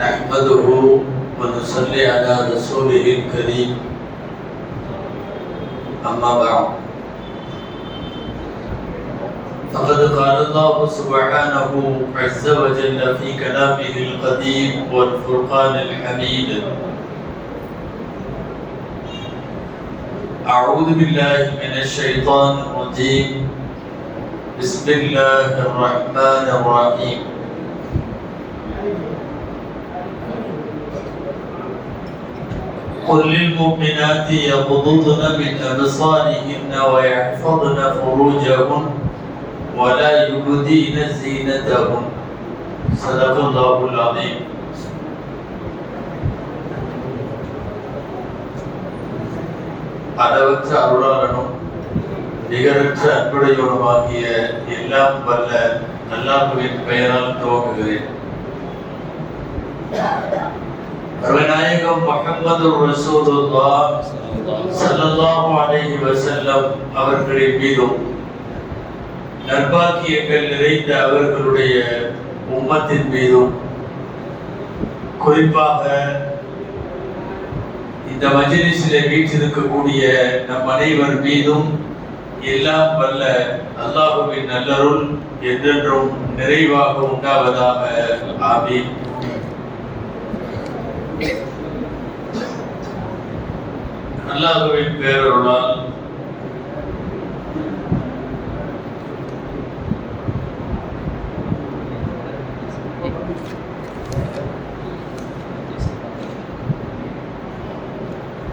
نحمده ونصلي على رسوله الكريم أما بعد فقد قال الله سبحانه عز وجل في كلامه القديم والفرقان الحميد أعوذ بالله من الشيطان الرجيم بسم الله الرحمن الرحيم قل للمؤمنات يغضضن من أبصارهن ويحفظن فروجهن ولا يبدين زينتهن صدق الله العظيم. அளவற்ற அருளாளனும் நிகரற்ற அன்புடையவனுமாகிய எல்லாம் வல்ல அல்லாஹ்வின் பெயரால் துவங்குகிறேன். அருமைநாயகம் முஹம்மது ரசூலுல்லாஹ் ஸல்லல்லாஹு அலைஹி வஸல்லம் அவர்களின் மீதும் நற்பாக்கியங்கள் நிறைந்த அவர்களுடைய உம்மத்தின் மீதும் குறிப்பாக இந்த மஜ்லிஸிலே வீற்றிருக்கக்கூடிய நம் அனைவர் மீதும் எல்லாம் வல்ல அல்லாஹ்வின் நல்லருள் என்றென்றும் நிறைவாக உண்டாவதாக. ஆமீன். அல்லாஹ்வின் பேரருளால்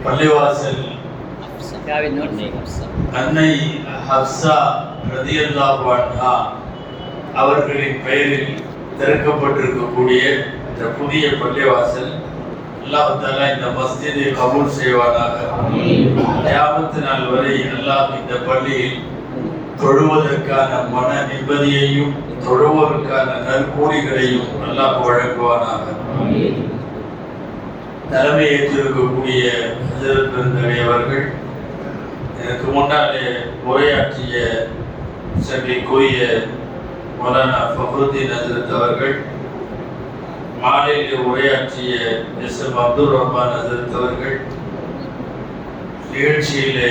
பள்ளிவாசல் அன்னை ஹப்ஸா ரலியல்லாஹு அன்ஹா அவர்களின் பெயரில் திறக்கப்பட்டிருக்கக்கூடிய இந்த புதிய பள்ளிவாசல் அல்லாஹ் தஆலா இந்த மஸ்ஜிதை கபூல் செய்வானாக. கியாமத் நாள் வரை அல்லாஹ் இந்த பள்ளியில் தொழுவதற்கான மன நிம்மதியையும் தொழுவதற்கான நற்கூலிகளையும் அல்லாஹ் வழங்குவானாக. தலைமை ஏற்றிருக்கக்கூடிய ஹஜ்ரத் பெருந்தகை அவர்கள், எனக்கு முன்னாலே உரையாற்றிய சங்கைக்குரிய மௌலானா ஃபக்ருத்தீன் ஹஜ்ரத் அவர்கள், மாலையில் உரையாற்றிய எஸ்.எம். அப்துல் ரஹ்மான் ஹஜ்ரத் அவர்கள், நிகழ்ச்சியிலே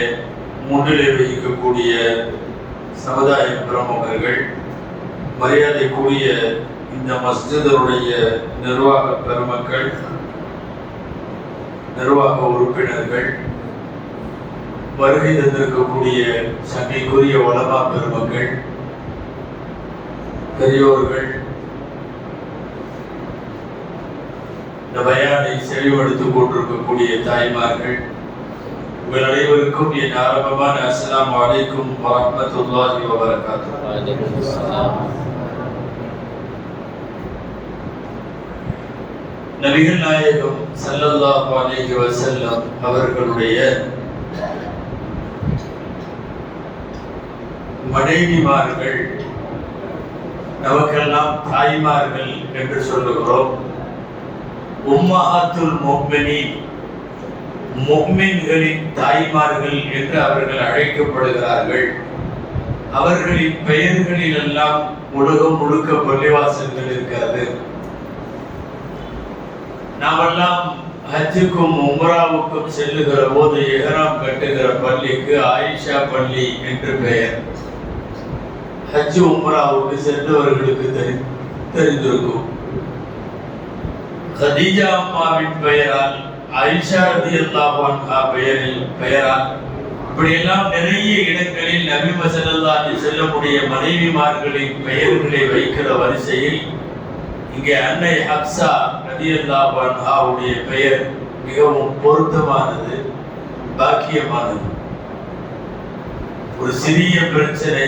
முன்னிலை வகிக்கக்கூடிய சமுதாய பிரமுகர்கள், மரியாதைக்குரிய இந்த மஸ்ஜிதுடைய நிர்வாக பெருமக்கள், நிர்வாக உறுப்பினர்கள், வருகை தந்திருக்கக்கூடிய சங்கைக்குரிய உலமா பெருமக்கள், பெரியோர்கள், இந்த பயானை செறிவெடுத்துக் கொண்டிருக்கக்கூடிய தாய்மார்கள், உங்கள் அனைவருக்கும் என் ஆரம்பமான அஸ்ஸலாமு அலைக்கும் வரஹ்மத்துல்லாஹி வபரகாத்துஹு. நபிகள் நாயகம் ஸல்லல்லாஹு அலைஹி வஸல்லம் அவர்களுடைய மனைவிமார்கள், நமக்கெல்லாம் தாய்மார்கள் என்று சொல்லுகிறோம். உம்மஹாத்துல் முஃமினீன், முஃமின்களின் தாய்மார்கள் என்று அவர்கள் அழைக்கப்படுகிறார்கள். அவர்களின் பெயர்களில் எல்லாம் உலகம் முழுக்க பள்ளிவாசல்கள் இருக்கிறது. நாமெல்லாம் ஹஜ்ஜுக்கும் உம்ராவுக்கும் செல்லுகிற போது இஹ்ராம் கட்டுகிற பள்ளிக்கு ஆயிஷா பள்ளி என்று பெயர். ஹஜ் உம்ராவுக்கு சென்றவர்களுக்கு தெரிந்திருக்கும். கதீஜா அம்மாவின் பெயரால், ஆயிஷா ரலியல்லாஹு அன்ஹா பெயரால், இப்படியெல்லாம் நிறைய இடங்களில் நபி ஸல்லல்லாஹு அலைஹி வஸல்லமுடைய மனைவிமார்களின் பெயர்களை வைக்கிற வரிசையில் இங்கே அன்னை ஹப்ஸா ரலியல்லாஹு அன்ஹாவுடைய பெயர் மிகவும் பொருத்தமானது, பாக்கியமானது. ஒரு சிறிய பிரச்சனை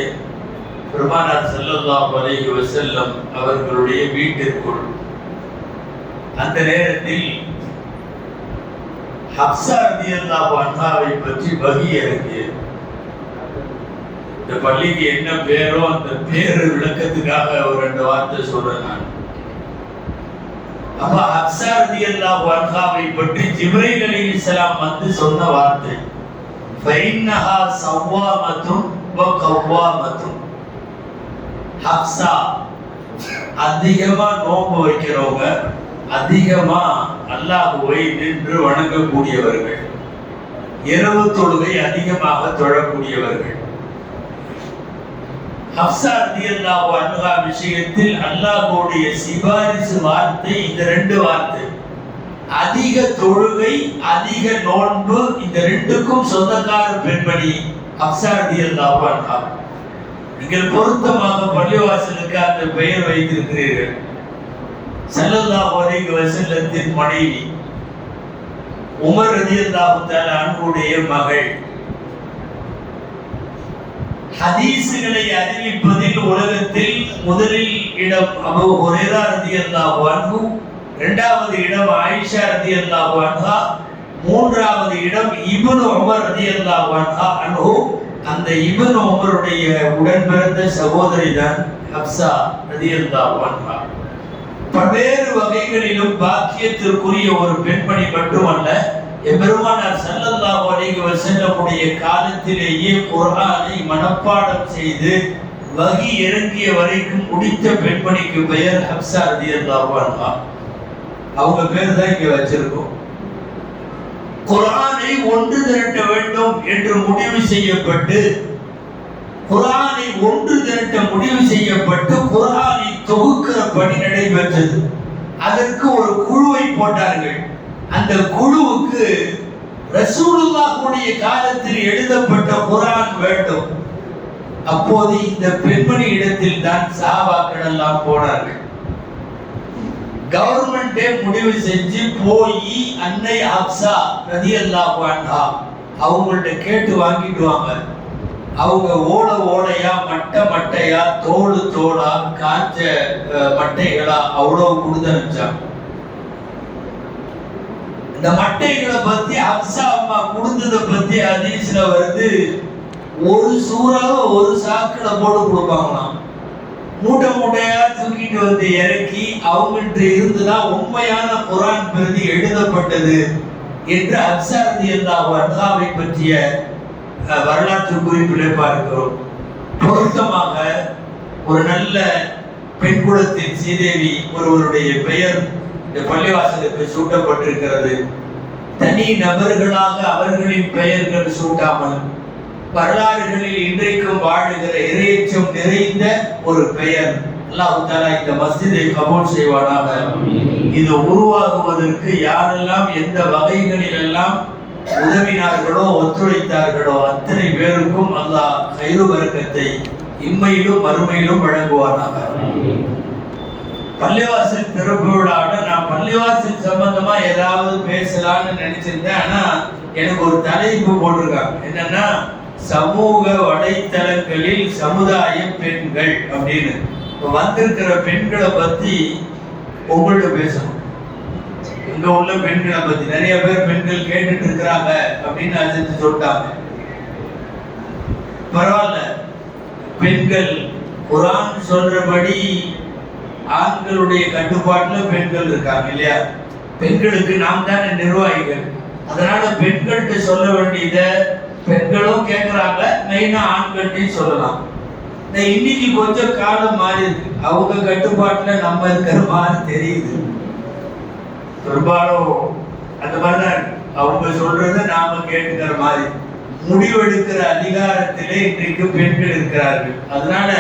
பெருமானார் ஸல்லல்லாஹு அலைஹி வஸல்லம் அவர்களுடைய வீட்டிற்குள். அந்த நேரத்தில் ஹப்ஸா ரலியல்லாஹு அன்ஹாவை பற்றி வஹி இறங்கியது. இந்த பள்ளிக்கு என்ன பேரோ அந்த பேரு விளக்கத்துக்காக ஒரு 2 வார்த்தை சொல்றேன் நான். அப்ப ஹப்ஸா ரலியல்லாஹு அன்ஹாவை பற்றி ஜிப்ரீல் அலைஹிஸ்ஸலாம் வந்து சொன்ன வார்த்தை ஃபைன்னஹா ஸவ்வாமத்துன் வ கவ்வாமத்துன். ஹப்ஸா அதிகமா நோன்பு வைக்கிறவங்க, அதிகமா அல்லாஹ்வை நின்று வணங்கக்கூடியவர்கள், இரவு தொழுகை அதிகமாக தொழக்கூடியவர்கள். ஹப்ஸா ரலியல்லாஹு அன்ஹா விஷயத்தில் அல்லாஹ்வுடைய சிபாரிசு வார்த்தை இந்த ரெண்டு வார்த்தை. அதிக தொழுகை, அதிக நோன்பு, இந்த ரெண்டுக்கும் சொந்தக்கார பெண்மணி ஹப்ஸா ரலியல்லாஹு அன்ஹா. நீங்கள் பொருத்தமாக பள்ளிவாசலுக்கு அந்த பெயர் வைத்திருக்கிறீர்கள். ஸல்லல்லாஹு அலைஹி வஸல்லத்தின் மனைவி, உமர் ரலியல்லாஹு தஆலா அன்ஹுடைய மகள். ஹதீஸ்களை அறிவிப்பதில் உலகத்தில் முதலில் இடம் அபூ ஹுரைரா ரலியல்லாஹு அன்ஹு, இரண்டாவது இடம் ஆயிஷா ரலியல்லாஹு அன்ஹா, மூன்றாவது இடம் இப்னு உமர் ரலியல்லாஹு அன்ஹு. அந்த இப்னு உமருடைய உடன் பிறந்த சகோதரி தான் ஹப்ஸா ரலியல்லாஹு அன்ஹா. பல்வேறு வகைகளிலும் பாக்கியத்திற்குரிய ஒரு பெண்மணி மட்டுமல்ல, எம்பெருமானார் ஸல்லல்லாஹு அலைஹி வஸல்லமுடைய காலத்திலேயே குர்ஆனை மனப்பாடம் செய்து வஹி இறங்கிய வரைக்கும் முடித்த பெண்மணிக்கு பெயர் ஹப்ஸா ரலியல்லாஹு அன்ஹா. அவங்க பேர் தான் இங்க வச்சிருக்கோம். குர்ஆனை ஒன்று திரட்ட வேண்டும் என்று முடிவு செய்யப்பட்டு, குர்ஆனை ஒன்று திரட்ட முடிவு செய்யப்பட்டு குர்ஆனை தொகுக்கிற பணி நடைபெற்றது. அதற்கு ஒரு குழுவை போட்டார்கள். அந்த குழுவுக்கு ரசூலுல்லாஹ்வுடைய காலத்தில் எழுதப்பட்ட குர்ஆன் வேண்டும். அப்போது இந்த பெண்மணி இடத்தில் தான் சஹாபாக்கள் எல்லாம் போனார்கள். கவர்மெண்டே முடிவு செஞ்சு போய் அன்னை ஹப்ஸா ரலியல்லாஹு அன்ஹா அவங்கள்ட்ட கேட்டு வாங்கிட்டு வாங்க. அவங்க ஓலையா, மட்டையா, தோளா, காஞ்ச மட்டைகளா அவ்வளவு கொடுத்து அனுப்பிச்சாங்க. இந்த மட்டைகளை பத்தி ஹப்ஸா அம்மா கொடுத்ததை பத்தி ஹதீஸ்ல வருது, ஒரு சூறாவை ஒரு சாக்குல போட்டு கொடுப்பாங்களாம். மூட்டையா தூக்கிட்டு வந்து இறக்கி அவங்கள்ட்ட இருந்துதான் உண்மையான குர்ஆன் பிரதி எழுதப்பட்டது என்று ஹப்ஸா ரலியல்லாஹு அன்ஹாவை பற்றிய வரலாற்று குறிப்பிலே பார்க்கிறோம். பொருத்தமாக ஒரு நல்ல பெண் குலத்தின் சீதேவி ஒருவருடைய பெயர் இந்த பள்ளிவாசலுக்கு சூட்டப்பட்டிருக்கிறது. தனி நபர்களாக அவர்களின் பெயர்கள் சூட்டாமல் வரலாறுகளில் இன்றைக்கும் வாழுகிற இறையச்சம் நிறைந்த ஒரு பெயர். அல்லாஹ் தஆலா இந்த மஸ்ஜிதை கபூல் செய்வானாக. இது உருவாகுவதற்கு யாரெல்லாம் எந்த வகைகளில் எல்லாம் உதவினார்களோ, ஒத்துழைத்தார்களோ அத்தனை பேருக்கும் அல்லாஹ் கைரு பரக்கத்தை இம்மையிலும் மறுமையிலும் வழங்குவானாக. பள்ளிவாசல் திறப்பு விழாவோட நான் பள்ளிவாசல் சம்பந்தமா ஏதாவது பேசலாம்னு நினைச்சிருந்தேன். ஆனா எனக்கு ஒரு தலைப்பு போட்டிருக்காங்க, என்னன்னா சமூக வலைத்தளங்களில் சமுதாய பெண்கள் அப்படின்னு. வந்திருக்கிற பெண்களை பத்தி உங்கள்ட்ட பேசணும். இங்க உள்ள பெண்களை பத்தி நிறைய பேர் பெண்கள் கேட்டுட்டு இருக்கிறாங்க அப்படின்னு அஜித்து சொல்லிட்டாங்க. பரவாயில்ல, பெண்கள் குர்ஆன் சொல்றபடி ஆண்களுடைய கட்டுப்பாட்டுல பெண்கள் இருக்காங்க இல்லையா? பெண்களுக்கு நாம் தானே நிர்வாகிகள். அதனால பெண்கள்கிட்ட சொல்ல வேண்டியத பெண்களும் கேட்கிறாங்க, மெயினா ஆண்கள்ட்டையும் சொல்லலாம். இன்னைக்கு கொஞ்சம் காலம் மாறி இருக்கு, அவங்க கட்டுப்பாட்டுல நம்ம இருக்கிற மாதிரி தெரியுது. பெரும்பாலும் அந்த மாதிரிதான் அவங்க சொல்றத நாம கேட்டுக்கிற மாதிரி முடிவெடுக்கிற அதிகாரத்திலே இன்றைக்கு பெண்கள் இருக்கிறார்கள். அதனால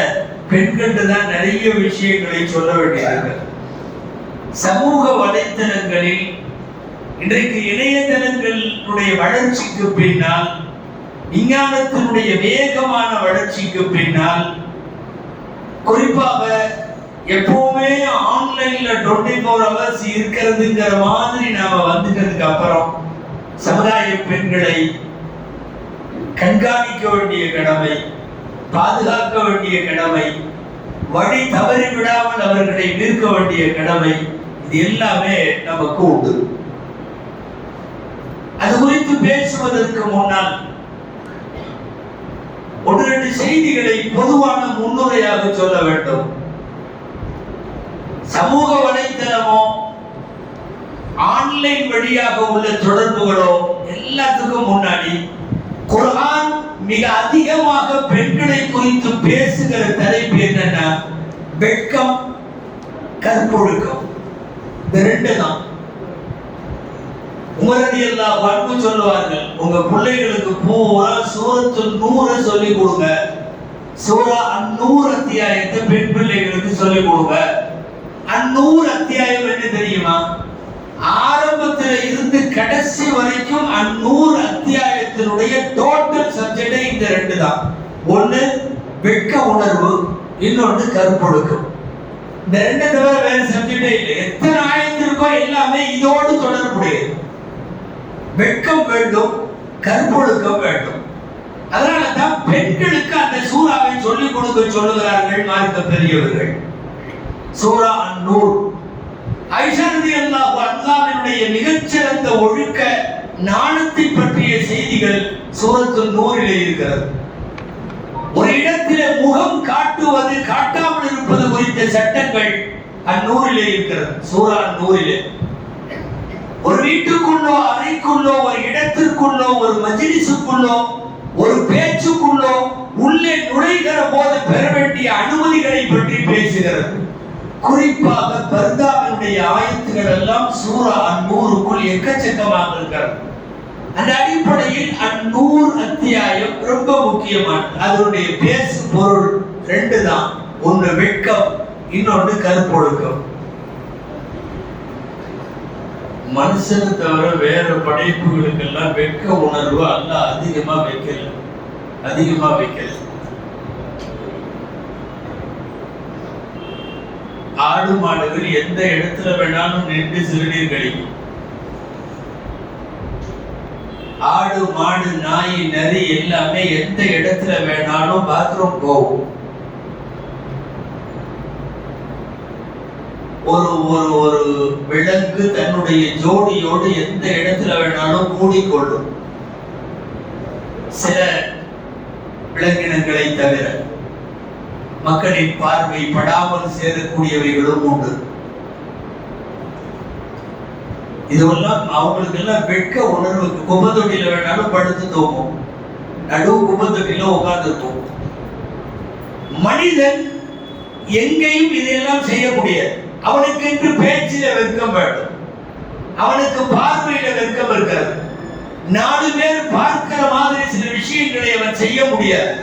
பெண்கள்கிட்ட தான் நிறைய விஷயங்களை சொல்ல வேண்டியது. சமூக வலைத்தளங்களில் இன்றைக்கு இணையதளங்களுடைய வளர்ச்சிக்கு பின்னால், விஞ்ஞானத்தினுடைய வேகமான வளர்ச்சிக்கு பின்னால், குறிப்பாக எப்பவுமே ஆன்லைன்ல 24 hours இருக்கிறதுங்கிற மாதிரி நாம வந்துட்டதுக்கு அப்புறம் சமுதாய பெண்களை கண்காணிக்க வேண்டிய கடமை, பாதுகாக்க வேண்டிய கடமை, வழி தவறி விடாமல் அவர்களை நிற்க வேண்டிய கடமை, இது எல்லாமே நமக்கு உண்டு. அது குறித்து பேசுவதற்கு முன்னால் ஒரு 2 செய்திகளை பொதுவான முன்னுரையாக சொல்ல வேண்டும். சமூக வலைத்தளமோ ஆன்லைன் வழியாக உள்ள தொடர்புகளோ எல்லாத்துக்கும் முன்னாடி குர்ஆன் மிக அதிகமாக பெண்களை குறித்து பேசுகிற தலைப்பு என்னன்னா வெட்கம், கற்பொழுக்கம். இந்த ரெண்டு தான். உமர் ரலியல்லாஹு அன்ஹு சொல்லுவார்கள், உங்க பிள்ளைகளுக்கு பூரா சூரத்துல் நூரை சொல்லி கொடுங்க. சூரா அன்-நூர் அத்தியாயத்தை பெண் பிள்ளைகளுக்கு சொல்லி கொடுங்க. அன்-நூர் அத்தியாயம் என்ன தெரியுமா? ஆரம்பத்துல இருந்து கடைசி வரைக்கும் அன்-நூர் அத்தியாயத்தினுடைய டோட்டல் சப்ஜெக்டே இந்த ரெண்டு தான். ஒண்ணு வெட்க உணர்வு, இன்னொன்று கற்பொழுக்கம். இந்த ரெண்டு தவிர வேற சப்ஜெக்டே இல்லை. எத்தனை ஆயத்திற்கோ எல்லாமே இதோடு தொடர்புடையது. வெட்கம் வேண்டும், கற்பொழுக்கம் வேண்டும். அதனால தான் பெண்களுக்கு அந்த சூறாவை சொல்லிக் கொடுக்க சொல்லுகிறார்கள் மார்க்க பெரியவர்கள். சூரா அன்-நூர். ஆயிஷா ரலியல்லாஹு அன்ஹாவினுடைய மிகச்சிறந்த ஒழுக்க நாணத்தை பற்றிய செய்திகள் சூரத்துல் நூரிலே இருக்கிறது. ஒரு இடத்திலே முகம் காட்டுவது காட்டாமல் இருப்பது குறித்த சட்டங்கள் அந்நூறிலே இருக்கிறது. சூரா அன்-நூரிலே ஒரு வீட்டுக்குள்ளோ, அறைக்குள்ளோ, ஒரு இடத்திற்குள்ளோ, ஒரு மஜ்லிஸுக்குள்ளோ, ஒரு பேச்சுக்குள்ளோ உள்ளே நுழைகிற போது பெற வேண்டிய அனுமதிகளை பற்றி பேசுகிறது. குறிப்பாக பர்தாவினுடைய ஆயத்துகள் எல்லாம் சூரா அன்-நூருக்குள் எக்கச்சக்கமாக இருக்கிறது. அந்த அடிப்படையில் அன்-நூர் அத்தியாயம் ரொம்ப முக்கியமானது. அதனுடைய பேசு பொருள் ரெண்டு தான். ஒன்று வெட்கம், இன்னொன்று கற்பொழுக்கம். மனுஷனை தவிர வேற படைப்புகளுக்கெல்லாம் வெட்க உணர்வு அல்லாஹ் அதிகமா வைக்கல. ஆடு மாடுகள் எந்த இடத்துல வேணாலும் நின்று சிறுநீர் கழிக்கும். ஆடு மாடு நாய் நரி எல்லாமே எந்த இடத்துல வேணாலும் பாத்ரூம் போகும். ஒரு விலங்கு தன்னுடைய ஜோடியோடு எந்த இடத்துல வேணாலும் கூடிக்கொள்ளும். சில விலங்கினங்களை தவிர மக்களின் பார்வை படாமல் சேரக்கூடியவைகளும் உண்டு. இதெல்லாம் அவங்களுக்கு எல்லாம் வெட்க உணர்வுக்கு. குப்பத்தொட்டியில வேணாலும் படுத்து தூங்கும், நடு குப்பத்தொட்டியில உட்கார்ந்து இருக்கும். மனிதன் எங்கேயும் இதையெல்லாம் செய்ய முடியாது. அவனுக்கு என்று பேச்சில வெட்கம் வேண்டும், அவனுக்கு பார்வையில வெட்கம் இருக்கிறது. 4 பேர் பார்க்கிற மாதிரி சில விஷயங்களை அவன் செய்ய முடியாது.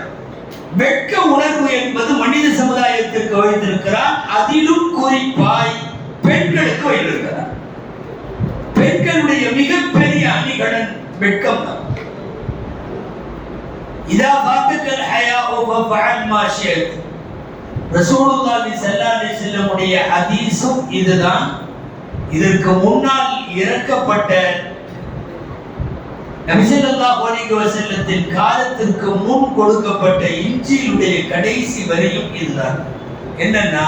வெட்க உணர்வு என்பது மனித சமுதாயத்திற்கு வைத்திருக்கிறார். அதிலும் குறிப்பாய் பெண்களுக்கு வைத்திருக்கிறார். பெண்களுடைய மிகப்பெரிய அணிகலன் வெட்கம் தான். இதா பாத்தக்கல் ஹயாஉ ஃபஅல் மா ஷிஅத். ரசூலுல்லாஹி ஸல்லல்லாஹு அலைஹி வஸல்லம் உடைய ஹதீஸும் இதுதான். இதற்கு முன்னால் இறக்கப்பட்ட நபி ஸல்லல்லாஹு அலைஹி வஸல்லத்தின் காலத்திற்கு முன் கொடுக்கப்பட்ட இன்ஜீலுடைய கடைசி வரியும் இதுதான். என்னன்னா,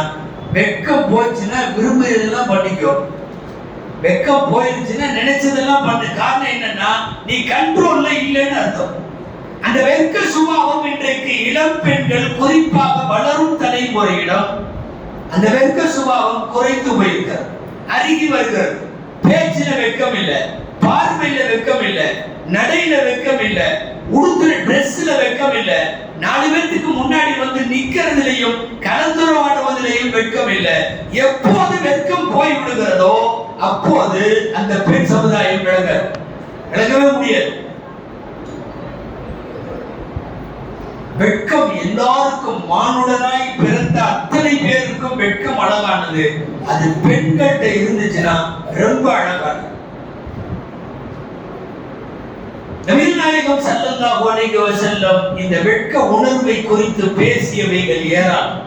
வெட்கம் போச்சுன்னா விரும்புறதெல்லாம் பண்ணிக்கோ, வெட்கம் போயிருச்சுன்னா நினைச்சதெல்லாம் பண்ணு. காரணம் என்னன்னா, நீ கண்ட்ரோல்ல இல்லைன்னு அர்த்தம். அந்த வெட்க சுபாவம் இன்றைக்கு இளம் பெண்கள், குறிப்பாக வளரும் தலைமுறையிடம் அந்த வெட்க சுபாவம் குறைந்து போயிருக்கிறது, அருகி வருகிறது. பேச்சில வெட்கம் இல்லை, பார்வையில வெட்கம் இல்லை, நடையில வெட்கம் இல்லை, உடுத்துற டிரெஸ்ல வெட்கம் இல்லை, 4 பேருக்கு முன்னாடி வந்து நிக்கிறதுலையும் கலந்துரையாடுவதிலையும் வெட்கம் இல்லை. எப்போது வெட்கம் போய் விடுகிறதோ அப்போது அந்த பெண் சமுதாயம் விளங்கவே முடியாது. வெட்கம் எல்லாருக்கும், மானுடனாய் பிறந்த அத்தனை பேருக்கும் வெட்கம் அழகானது. அது பெண்கிட்ட இருந்துச்சுன்னா ரொம்ப அழகானது. நபிகள் நாயகம் ஸல்லல்லாஹு அலைஹி வஸல்லம் இந்த வெட்க உணர்வை குறித்து பேசியவைகள் ஏராளம்.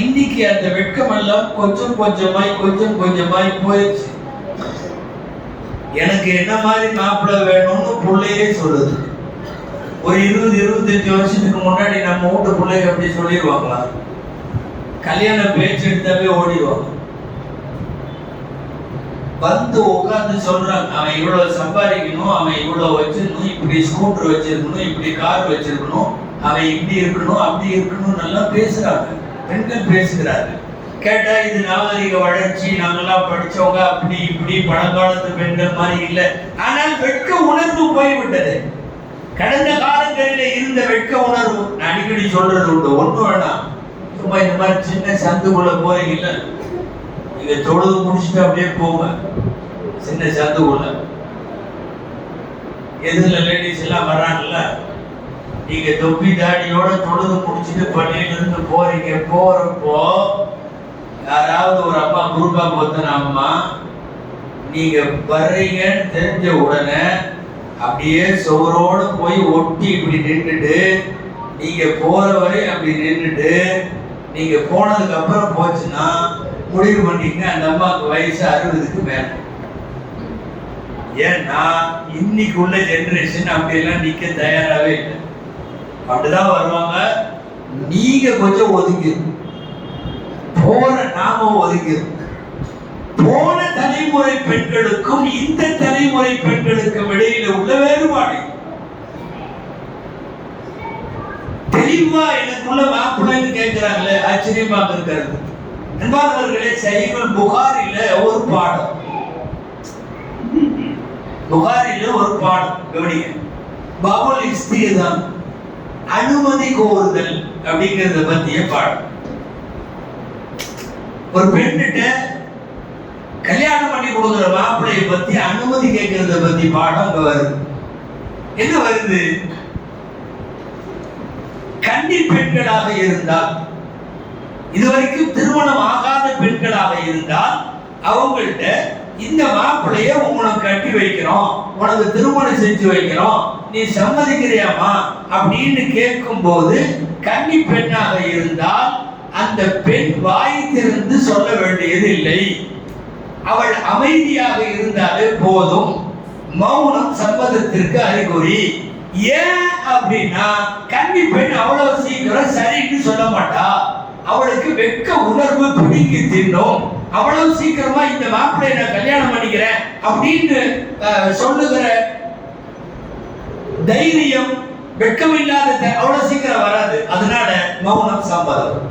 இன்னைக்கு அந்த வெட்கம் எல்லாம் கொஞ்சம் கொஞ்சமாய் போயிடுச்சு. எனக்கு என்ன மாதிரி மாப்பிள்ளை வேணும்னு பிள்ளையே சொல்லுது. ஒரு 20-25 வருஷத்துக்கு முன்னாடி நம்ம வீட்டு பிள்ளைங்க அப்படி சொல்லிடுவாங்களா? கல்யாண பேச்சு எடுத்தாவே ஓடிடுவாங்க. வந்து உட்கார்ந்து சொல்றாங்க, அவன் இவ்வளவு சம்பாதிக்கணும், அவன் இவ்வளவு வச்சிருக்கணும், இப்படி ஸ்கூட்டர் வச்சிருக்கணும், இப்படி கார் வச்சிருக்கணும், அவன் இப்படி இருக்கணும், அப்படி இருக்கணும், நல்லா பேசுறாங்க. பெண்கள் பேசுகிறார்கள். கேட்டா இது நாகரிக வளர்ச்சி, நாங்கெல்லாம் படிச்சவங்க, அப்படி இப்படி பழங்காலத்து பெண்கள் மாதிரி இல்லை. ஆனால் வெட்க உணர்வு போய்விட்டது. கடந்த காலங்களிலே இருந்த வெட்க உணர்வு நான் அடிக்கடி சொல்றது உண்டு. ஒண்ணு வேணாம், சும்மா இந்த மாதிரி சின்ன சந்துக்குள்ள போறீங்கல்ல, நீங்க தொழுது முடிச்சுட்டு அப்படியே போங்க சின்ன சந்துக்குள்ள. எதிரில லேடிஸ் எல்லாம் வர்றாங்கல்ல, நீங்க தொப்பி தாடியோட தொழுது முடிச்சுட்டு பள்ளியில இருந்து போறீங்க. போறப்போ யாராவது ஒரு அம்மா குறுக்கா போத்தன அம்மா நீங்க வர்றீங்கன்னு தெரிஞ்ச உடனே அப்படியே சுவரோடு போய் ஒட்டி இப்படி நின்றுட்டு, நீங்க போற வரை அப்படி நின்றுட்டு, நீங்க போனதுக்கு அப்புறம் போச்சுன்னா முடிவு பண்ணிங்க அந்த அம்மாவுக்கு வயசு 60க்கு மேல. ஏன்னா இன்னைக்கு உள்ள ஜெனரேஷன் அப்படியெல்லாம் நிக்க தயாராகவே இல்லை. அப்படிதான் வருவாங்க. நீங்க கொஞ்சம் ஒதுங்கி போற, நாம ஒதுங்கி போன தலைமுறை பெண்களுக்கும் இந்த தலைமுறை பெண்களுக்கும் இடையில உள்ள வேறுபாடு தெளிவா எனக்குள்ள மாப்பிள்ளைன்னு கேட்கிறாங்களே, ஆச்சரியமாக இருக்கிறது. அன்பானவர்களே, சஹீஹுல் புகாரில ஒரு பாடம், புகாரில ஒரு பாடம் கவனிங்க. பாபுல் இஸ்திதான், அனுமதி கோருதல் அப்படிங்கறத பத்திய பாடம். ஒரு பெண்ணிட்ட கல்யாணம் பண்ணி கொடுக்குற மாப்பிள்ளையை பத்தி அனுமதி கேட்கறத பத்தி பாடம் அங்க வருது. என்ன வருது? கன்னி பெண்களாக இருந்தால், இதுவரைக்கும் திருமணம் ஆகாத பெண்களாக இருந்தால், அவங்கள்ட்ட இந்த மாப்பிள்ளைய உங்களுக்கு கட்டி வைக்கிறோம், உனக்கு திருமணம் செஞ்சு வைக்கிறோம், நீ சம்மதிக்கிறியாமா அப்படின்னு கேட்கும் போது, கன்னி பெண்ணாக இருந்தால் அந்த பெண் வாய் திறந்து சொல்ல வேண்டியது இல்லை. அவள் அமைதியாக இருந்தாலே போதும். மௌனம் சம்மதத்திற்கு அறிகுறி. ஏன் அப்படின்னா, கன்னி பெண் அவ்வளவு சீக்கிரம் சரின்னு சொல்ல மாட்டா. அவளுக்கு வெட்க உணர்வு பிடிங்கி தின்னும். அவ்வளவு சீக்கிரமா இந்த மாப்பிள்ளையை நான் கல்யாணம் பண்ணிக்கிறேன் அப்படின்னு சொல்லுகிற தைரியம், வெட்கமில்லாத அவ்வளவு சீக்கிரம் வராது. அதனால மௌனம் சம்மதம்.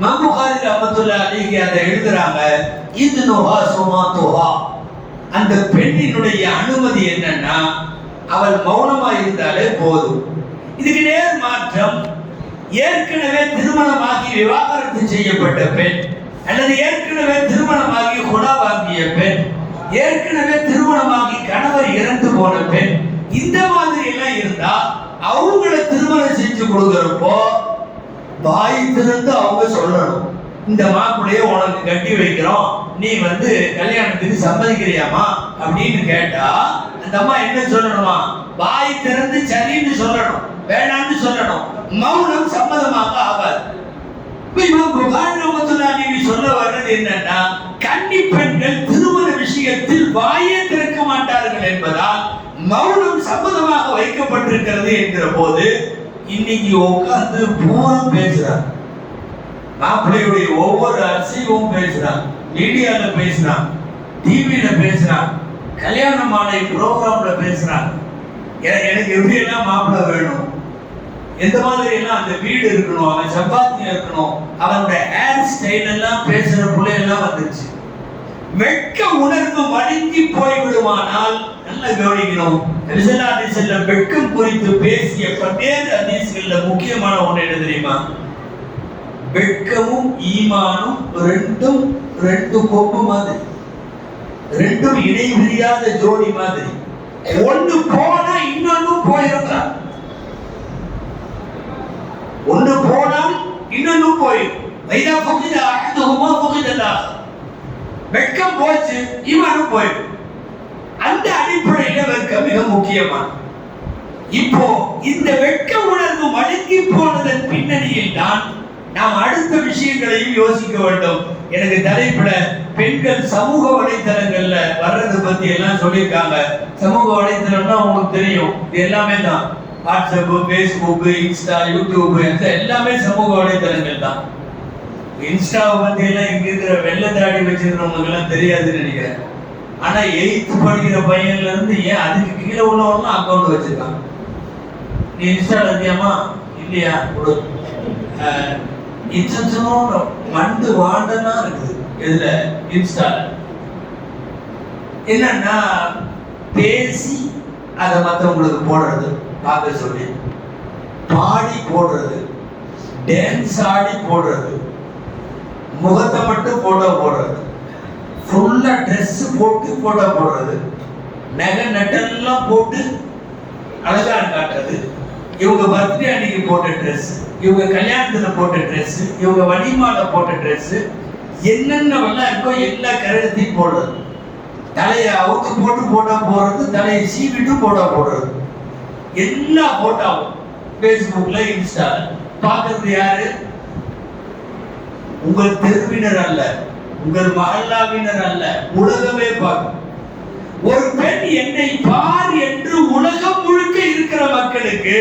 மம்புகாரி ரஹ்மத்துல்லாஹி அலைஹி அதை எழுதுறாங்க. இதுனுஹா சுமாத்துஹா, அந்த பெண்ணினுடைய அனுமதி என்னன்னா, அவள் மௌனமா இருந்தாலே போதும். இதுக்கு நேர் மாற்றம், ஏற்கனவே திருமணமாகி விவாகரத்து செய்யப்பட்ட பெண், அல்லது ஏற்கனவே திருமணமாகி குணா வாங்கிய பெண், ஏற்கனவே திருமணமாகி கணவர் இறந்து போன பெண், இந்த மாதிரி எல்லாம் இருந்தா அவங்களை திருமணம் செஞ்சு கொடுக்கிறப்போ வாய் திறந்து அவங்க சொல்லணும், இந்த மாப்பிள்ளைய உனக்கு கட்டி வைக்கிறோம், நீ கல்யாணத்துக்கு சம்மதிக்கிறியாமா அப்படின்னு கேட்டா அந்த அம்மா என்ன சொல்லணுமா? வாய் திறந்து சரின்னு சொல்லணும், வேணான்னு சொல்லணும். மௌனம் சம்மதமாக ஆகாது. சொல்ல வர்றது என்னன்னா, கன்னி பெண்கள் திருமண விஷயத்தில் வாயே திறக்க மாட்டார்கள் என்பதால் மௌனம் சம்மதமாக வைக்கப்பட்டிருக்கிறது என்கிற போது, இன்னைக்கு உட்கார்ந்து பூரா பேசுறாங்க. மாப்பிள்ளையுடைய ஒவ்வொரு அசைவும் பேசுறான், மீடியால பேசுறான், டிவியில பேசுறான், கல்யாண மாலை ப்ரோக்ராம்ல பேசுறான். எனக்கு எப்படி எல்லாம் மாப்பிள்ளை வேணும், எந்த மாதிரி எல்லாம் அந்த வீடு இருக்கணும், அவன் சம்பாத்தியம் இருக்கணும், அவனுடைய ஹேர் ஸ்டைல் எல்லாம் பேசுற பிள்ளை எல்லாம் வந்துருச்சு. வெட்க உணர்வு மடங்கி போய்விடுமானால் நல்லா கவனிக்கணும். வெட்கம் குறித்து பேசிய பல்வேறு ஹதீஸ்கள்ல முக்கியமான ஒன்று என்ன தெரியுமா? வெட்கமும் ஈமானும் ரெண்டு கொம்பு மாதிரி, ரெண்டும் இணை பிரியாத ஜோடி மாதிரி. ஒன்று போனா இன்னொன்னு போயிருக்கிறார், ஒன்று போனால் இன்னொன்னு போயிடும். வைதா புகித அஹதுஹுமா புகிதல்லாஹ், வெட்கம் போச்சு ஈமானும் போயிடும். அந்த அடிப்படையில வெட்கம் மிக முக்கியமான. இப்போ இந்த வெட்க உணர்வு மடங்கி போனதன் பின்னணியில் தான் நாம் அடுத்த விஷயங்களையும் யோசிக்க வேண்டும். எனக்கு தலைப்புல பெண்கள் சமூக வலைத்தளங்கள்ல வர்றது பத்தி எல்லாம் சொல்லியிருக்காங்க. சமூக வலைத்தளம்னா உங்களுக்கு தெரியும், இது எல்லாமே தான். வாட்ஸ்அப், ஃபேஸ்புக், இன்ஸ்டா, யூடியூப் எல்லாமே சமூக வலைத்தளங்கள் தான். இன்ஸ்டாவை பத்தி எல்லாம் இங்க இருக்கிற வெள்ளை தாடி வச்சிருக்கிறவங்களுக்கு எல்லாம் தெரியாதுன்னு நினைக்கிறேன். ஆனா 8th படிக்கிற பையன்ல இருந்து ஏன் அதுக்கு கீழே உள்ளவங்க அக்கௌண்ட் வச்சிருக்காங்க. நீ இன்ஸ்டால இருக்கியாமா இல்லையா? இன்ஸ்டால மண்டு வாண்டனா இருக்குது. இதுல இன்ஸ்டால என்னன்னா, பேசி அதை மற்றவங்களுக்கு போடுறது, பார்க்க சொல்லி பாடி போடுறது, டான்ஸ் ஆடி போடுறது, முகத்தை மட்டும் போட்டோ போடுறது, ஃபுல்லா ட்ரெஸ் போட்டு போட்டோ போடுறது, நகை நட்டெல்லாம் போட்டு அழகா காட்டுறது, இவங்க பர்த்டே அன்னைக்கு போட்ட ட்ரெஸ், இவங்க கல்யாணத்துல போட்ட ட்ரெஸ், இவங்க வழிமால போட்ட ட்ரெஸ், என்னென்னவெல்லாம் இருக்கோ எல்லா கரகத்தையும் போடுறது, தலையை அவுத்து போட்டு போட்டோ போடுறது, தலையை சீவிட்டு போட்டோ போடுறது, எல்லா போட்டோவும் பேஸ்புக்ல இன்ஸ்டால பார்க்கறது யாரு? உங்கள் தெருவினர் அல்ல, உங்கள் மஹல்லாவினர் அல்ல, உலகமே பார்க்கும். ஒரு பெண் என்னை பார் என்று உலகம் முழுக்க இருக்கிற மக்களுக்கு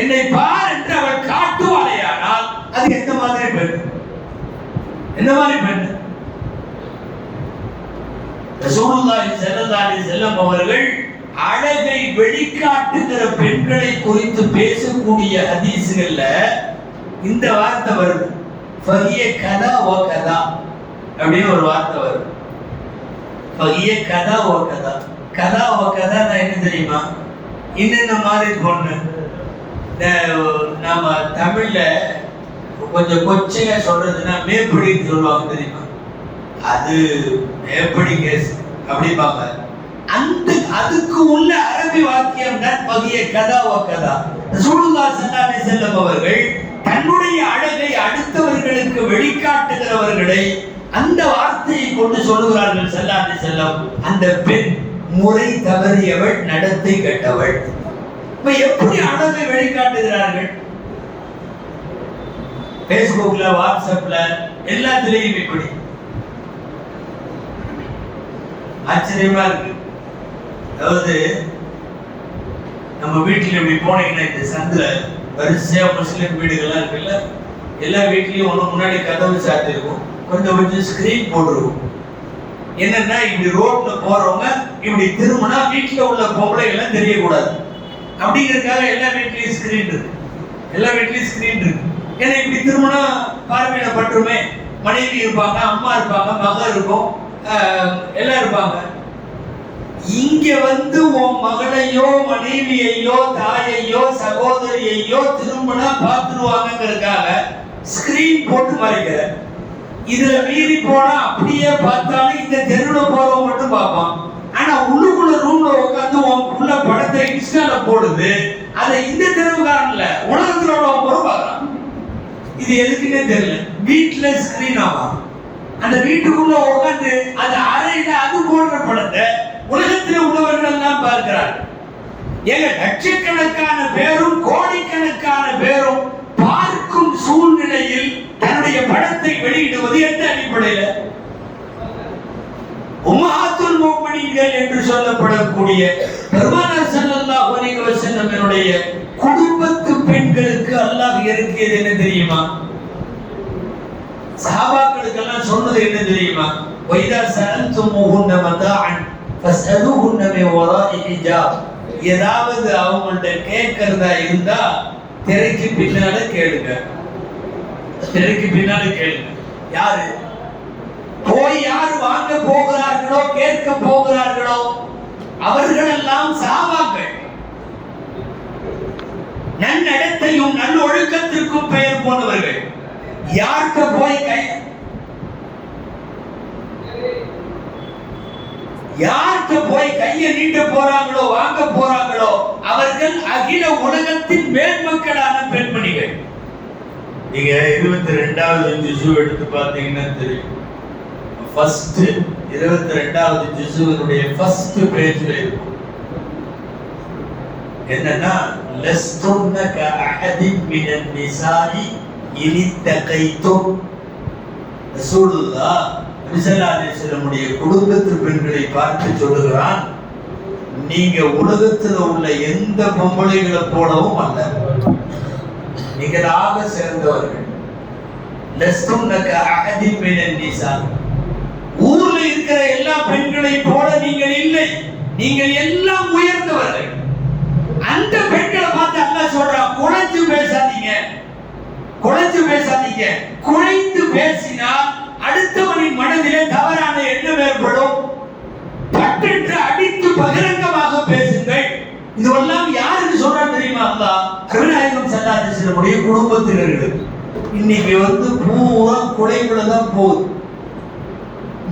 என்னை பார் என்று அவள் காட்டுவாளையானால் அது எந்த மாதிரி பெண்? என்ன மாதிரி பெண்? ரசூலுல்லாஹி ஸல்லல்லாஹு அலைஹி வஸல்லம் அவர்கள் அழகை வெளிக்காட்டுகிற பெண்களை குறித்து பேசக்கூடிய ஹதீஸ்கள்ல இந்த வார்த்தை வருது, ஃபஹிய கதா வ கதா அப்படின்னு ஒரு வார்த்தை வருது. ஃபஹிய கதா வ கதா, கதா வ கதா என்ன தெரியுமா? இன்னென்ன மாதிரி பொண்ணு. நாம தமிழ்ல கொஞ்சம் கொச்சையா சொல்றதுன்னா மேப்படின்னு சொல்லுவாங்க தெரியுமா? அது மேப்படி கேஸ் அப்படிப்பாங்க. அந்த அதுக்கு உள்ள அரபி வாக்கியம் தான் பகிய கதா வ கதா. ரசூலுல்லாஹி ஸல்லல்லாஹு அலைஹி வஸல்லம் அவர்கள் தன்னுடைய அழகை அடுத்தவர்களுக்கு வெளிக்காட்டுகிறவர்களை அந்த வார்த்தையை கொண்டு சொல்லுகிறார்கள் ஸல்லல்லாஹு அலைஹி வஸல்லம், அந்த பெண் முறை தவறியவள், நடத்தை கெட்டவள். இப்ப எப்படி அழகை வெளிக்காட்டுகிறார்கள்? பேஸ்புக்ல, வாட்ஸ்அப்ல, எல்லாத்திலையும் இப்படி ஆச்சரியமா இருக்கு. அதாவது நம்ம வீட்டுல இப்படி போனீங்கன்னா இந்த சந்தில வரிசையா முஸ்லிம் வீடுகள்லாம் இருக்குல்ல, எல்லா வீட்லயும் ஒண்ணு முன்னாடி கதவு சாத்தி இருக்கும், கொஞ்சம் ஸ்கிரீன் போட்டுருக்கும். என்னன்னா இப்படி ரோட்ல போறவங்க இப்படி திரும்பினா வீட்டுல உள்ள பொம்பளைகள் தெரியக்கூடாது அப்படிங்கிறதுக்காக எல்லா வீட்லயும் ஸ்கிரீன் இருக்கு, எல்லா வீட்லயும் ஸ்கிரீன் இருக்கு. ஏன்னா இப்படி திரும்பினா பார்வையில பட்டுருமே. மனைவி இருப்பாங்க, அம்மா இருப்பாங்க, மகன் இருக்கும், எல்லாம் இருப்பாங்க. இங்க உன் மகளையோ மனைவியையோ தாயையோ சகோதரியையோ திரும்பினா பார்த்துருவாங்கிறதுக்காக ஸ்கிரீன் போட்டு மறைக்கிற. இதுல மீறி போனா அப்படியே பார்த்தாலும் இந்த தெருவில் போறவங்க மட்டும் பார்ப்பான். ஆனா உள்ளுக்குள்ள ரூம்ல உட்காந்து உள்ள படத்தை இன்ஸ்டால போடுது, அதை இந்த தெருவுக்காரன்ல உலகத்துல உள்ளவங்க பார்க்கலாம். இது எதுக்குன்னே தெரியல. வீட்டுல ஸ்கிரீன் ஆகும், அந்த வீட்டுக்குள்ள உட்காந்து அது அறையில அது போடுற படத்தை உலகத்தில் உள்ளவர்கள் எல்லாம் பார்க்கிறார்கள். ஏங்க லட்சக்கணக்கான பேரும் கோடிக்கணக்கான பேரும் பார்க்கும் சூழ்நிலையில் தன்னுடைய படத்தை வெளியிடுவது எந்த அடிப்படையில? உம்மஹாத்துல் முஃமினீன்கள் என்று சொல்லப்படக்கூடிய பெருமானார் ஸல்லல்லாஹு அலைஹி வஸல்லமினுடைய குடும்பத்து பெண்களுக்கு அல்லாஹ் இறக்கியது என்ன தெரியுமா? சஹாபாக்களுக்கு எல்லாம் சொன்னது என்ன தெரியுமா? வைதா சஅல்துமுஹுன்ன மதாஅன் ஃபஸ்அலுஹுன்ன மின் வராஇ ஹிஜாப். ஏதாவது அவங்கள்ட்ட கேட்கறதா இருந்தா திரைக்கு பின்னால கேளுங்க, திரைக்கு பின்னால கேளுங்க. யாரு போய் யாரு வாங்க போகிறார்களோ கேட்க போகிறார்களோ அவர்கள் எல்லாம் சஹாபாக்கள். நன்னடத்தையும் நல்லொழுக்கத்திற்கும் பெயர் போனவர்கள். யார்கிட்ட போய் கையை நீட்ட போறாங்களோ வாங்க போறாங்களோ அவர்கள் அகில உலகத்தின் மேன்மக்களான பெண்மணிகள். நீங்க 22வது ஜுஸு எடுத்து பார்த்தீங்கன்னா தெரியும். ஃபர்ஸ்ட் 22வது ஜுஸுவினுடைய ஃபர்ஸ்ட் பேஜ்ல இருக்கும். என்னன்னா லஸ்துன்ன கஅஹதின் மினன் நிசாஇ இனித்தகைத்தும். ரசூலுல்லாஹ் ஸல்லல்லாஹு அலைஹி வஸல்லமுடைய குடும்பத்து பெண்களை பார்த்து சொல்லுகிறான், நீங்க உலகத்தில் உள்ள எந்த பொம்பளைகளை போலவும் அல்ல, நீங்களாக சேர்ந்தவர்கள். லஸ்துன்ன கஅஹதின் மினன் நிசா. ஊர்ல இருக்கிற எல்லா பெண்களை போல நீங்கள் இல்லை, நீங்கள் எல்லாம் உயர்ந்தவர்கள். அந்த பெண்களை பார்த்து அல்லாஹ் சொல்றான், குழைச்சு பேசாதீங்க, குழைச்சு பேசாதீங்க. குழைத்து பேசினால் அடுத்தவனின் மனதிலே தவறான எண்ணம் ஏற்படும். பட்டென்று அடித்து பகிரங்கமாக பேசுங்கள். இதுவெல்லாம் யாருக்கு சொல்றான் தெரியுமா? அல்லாஹ் நபிநாயகம் ஸல்லல்லாஹு அலைஹி வஸல்லம் குடும்பத்தினர்களுக்கு. இன்னைக்கு பூரா குறைவுல தான் போகுது.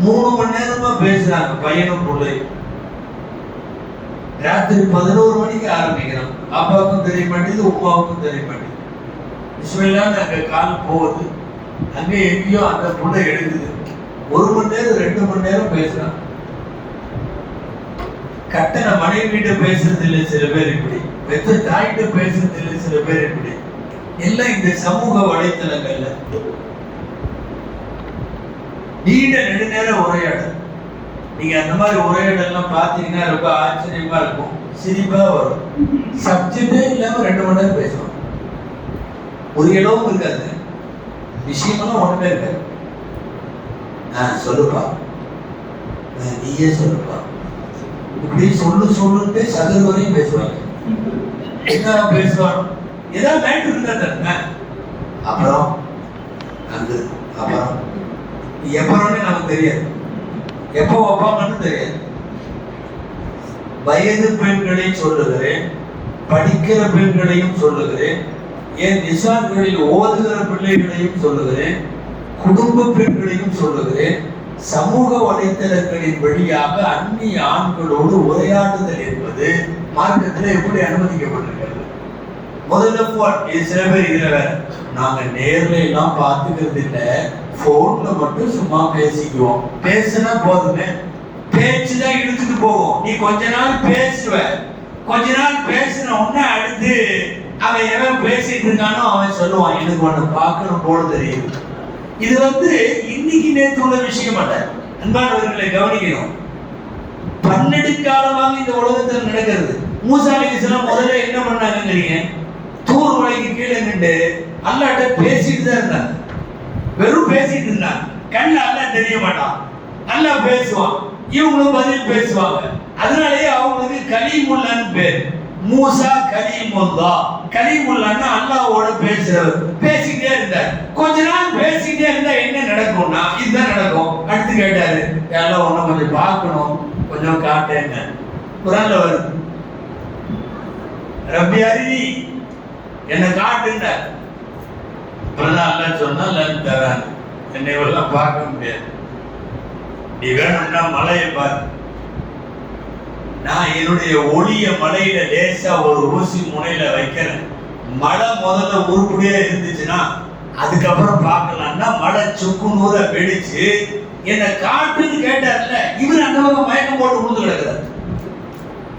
3 மணி நேரமா பேசுறாங்க பையனும் பிள்ளையும். ராத்திரி 11 மணிக்கு ஆரம்பிக்கிறான். அப்பாவுக்கும் தெரிய மாட்டேங்குது, உமாவுக்கும் தெரிய மாட்டேங்குது. பிஸ்மில்லான்னு அங்க கால் போகுது, அங்க எங்கேயோ அந்த புள்ள எடுக்குது. 1 மணி நேரம் 2 மணி நேரம் பேசுறான். கட்டண மனைவிட்ட பேசுறது இல்லை சில பேர், இப்படி பெற்ற தாயிட்ட பேசுறது இல்லை சில பேர், இப்படி எல்லாம் இந்த சமூக வலைத்தளங்கள்ல நீண்ட நெடுநேர உரையாடல். நீங்க அந்த மாதிரி உரையாடல்லாம் பாத்தீங்கன்னா ரொம்ப ஆச்சரியமா இருக்கும், சிரிப்பா வரும். சப்ஜெக்டே இல்லாம 2 மணி நேரம் பேசுவோம். ஒரு இடமும் இருக்காது, விஷயமெல்லாம் ஒண்ணுமே இருக்காது. சொல்லுப்பா, நீயே சொல்லுப்பா, இப்படி சொல்லுன்ட்டு சதுர் வரையும் பேசுவாங்க. என்ன பேசுவாங்க? ஏதாவது மேட்ரு இருந்தா தருங்க. அப்புறம் அங்கு அப்புறம் எப்பறோன்னு நமக்கு தெரியாது, எப்போ வைப்பாங்கன்னு தெரியாது. வயது பெண்களையும் சொல்லுகிறேன், படிக்கிற பெண்களையும் சொல்லுகிறேன், என் நிசான்களில் ஓதுகிற பிள்ளைகளையும் சொல்லுகிறேன், குடும்ப பெண்களையும் சொல்லுகிறேன். சமூக வலைத்தளங்களின் வழியாக அந்நிய ஆண்களோடு உரையாடுதல் என்பது மார்க்கத்தில் எப்படி அனுமதிக்கப்பட்டிருக்கிறது? முதல்ல போன். இது சில பேர் இதுல வேற, நாங்க நேர்ல எல்லாம் பார்த்துக்கிறது இல்ல, போன்ல மட்டும் சும்மா பேசிக்குவோம். பேசுனா போதுமே, பேச்சுதான் இழுத்துட்டு போகும். நீ கொஞ்ச நாள் பேசுவ, கொஞ்ச நாள் பேசின உடனே அடுத்து அவன் எவன் பேசிட்டு இருக்கானோ அவன் சொல்லுவான், எனக்கு ஒண்ணு பார்க்கணும் போல தெரியுது. இது இன்னைக்கு நேற்று உள்ள விஷயம் அல்ல. அன்பானவர்களை கவனிக்கணும். பன்னெடுக்காலமாக இந்த உலகத்தில் நடக்கிறது. மூசா அலைஹிஸ்ஸலாம் முதல்ல என்ன பண்ணாங்க? தூர் மலைக்கு கீழே நின்று அல்லாஹ்ட்ட பேசிட்டு தான் இருந்தாங்க. வெறும் பேசிட்டு இருந்தாங்க. கண்ணு அல்லாஹ் தெரிய மாட்டான், அல்லாஹ் பேசுவான், இவங்களும் பதில் பேசுவாங்க. அதனாலேயே அவங்களுக்கு கலீமுல்லான்னு பேர். மூசா கலீமுல்லா. கலீமுல்லான்னா அல்லாஹ்வோட பேசுறவர். பேசிக்கிட்டே இருந்தார். கொஞ்ச நாள் பேசிக்கிட்டே இருந்தா என்ன நடக்கும்னா இதுதான் நடக்கும். அடுத்து கேட்டாரு, எல்லாம் ஒன்னும் கொஞ்சம் பார்க்கணும், கொஞ்சம் காட்டேங்க. குரான்ல வருது, ரப்பி அரிதி, என்ன காட்டுங்க. அப்புறம் அல்லாஹ் சொன்னா லன் தரான், என்னை எல்லாம் பார்க்க முடியாது, நீ வேணும்னா மலையை பாரு, நான் என்னுடைய ஒளிய மலையில லேசா ஒரு ஊசி முனையில வைக்கிறேன். மழை முதல்ல உருப்படியா இருந்துச்சுன்னா அதுக்கப்புறம் பார்க்கலாம்னா மழை சுக்கு நூற வெடிச்சு என்ன காட்டுன்னு கேட்டார்ல, இவர் அந்த பக்கம் மயக்கம் போட்டு விழுந்து கிடக்குறார்.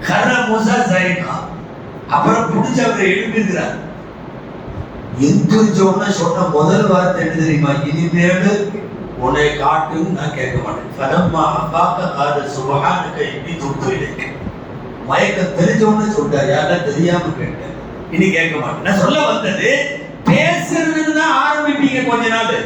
கர மூசா சரிக்கா. அப்புறம் புடிச்சு அவரை எழுப்பியிருக்கிறார். எந்திரிச்சோன்னு சொன்ன முதல் வார்த்தை என்ன தெரியுமா? இனிமேல் உன்னை காட்டுன்னு நான் கேட்க மாட்டேன். பரம்மா அப்பாக்க காது சுபகானுக்கு இப்படி துப்பு இருக்கு. மயக்கம் தெரிஞ்சவொன்னு சொல்றாரு, யாரெல்லாம் தெரியாம கேட்டேன், இனி கேட்க மாட்டேன். நான் சொல்ல வந்தது, பேசுறதுன்னு தான் ஆரம்பிப்பீங்க கொஞ்ச நாள்.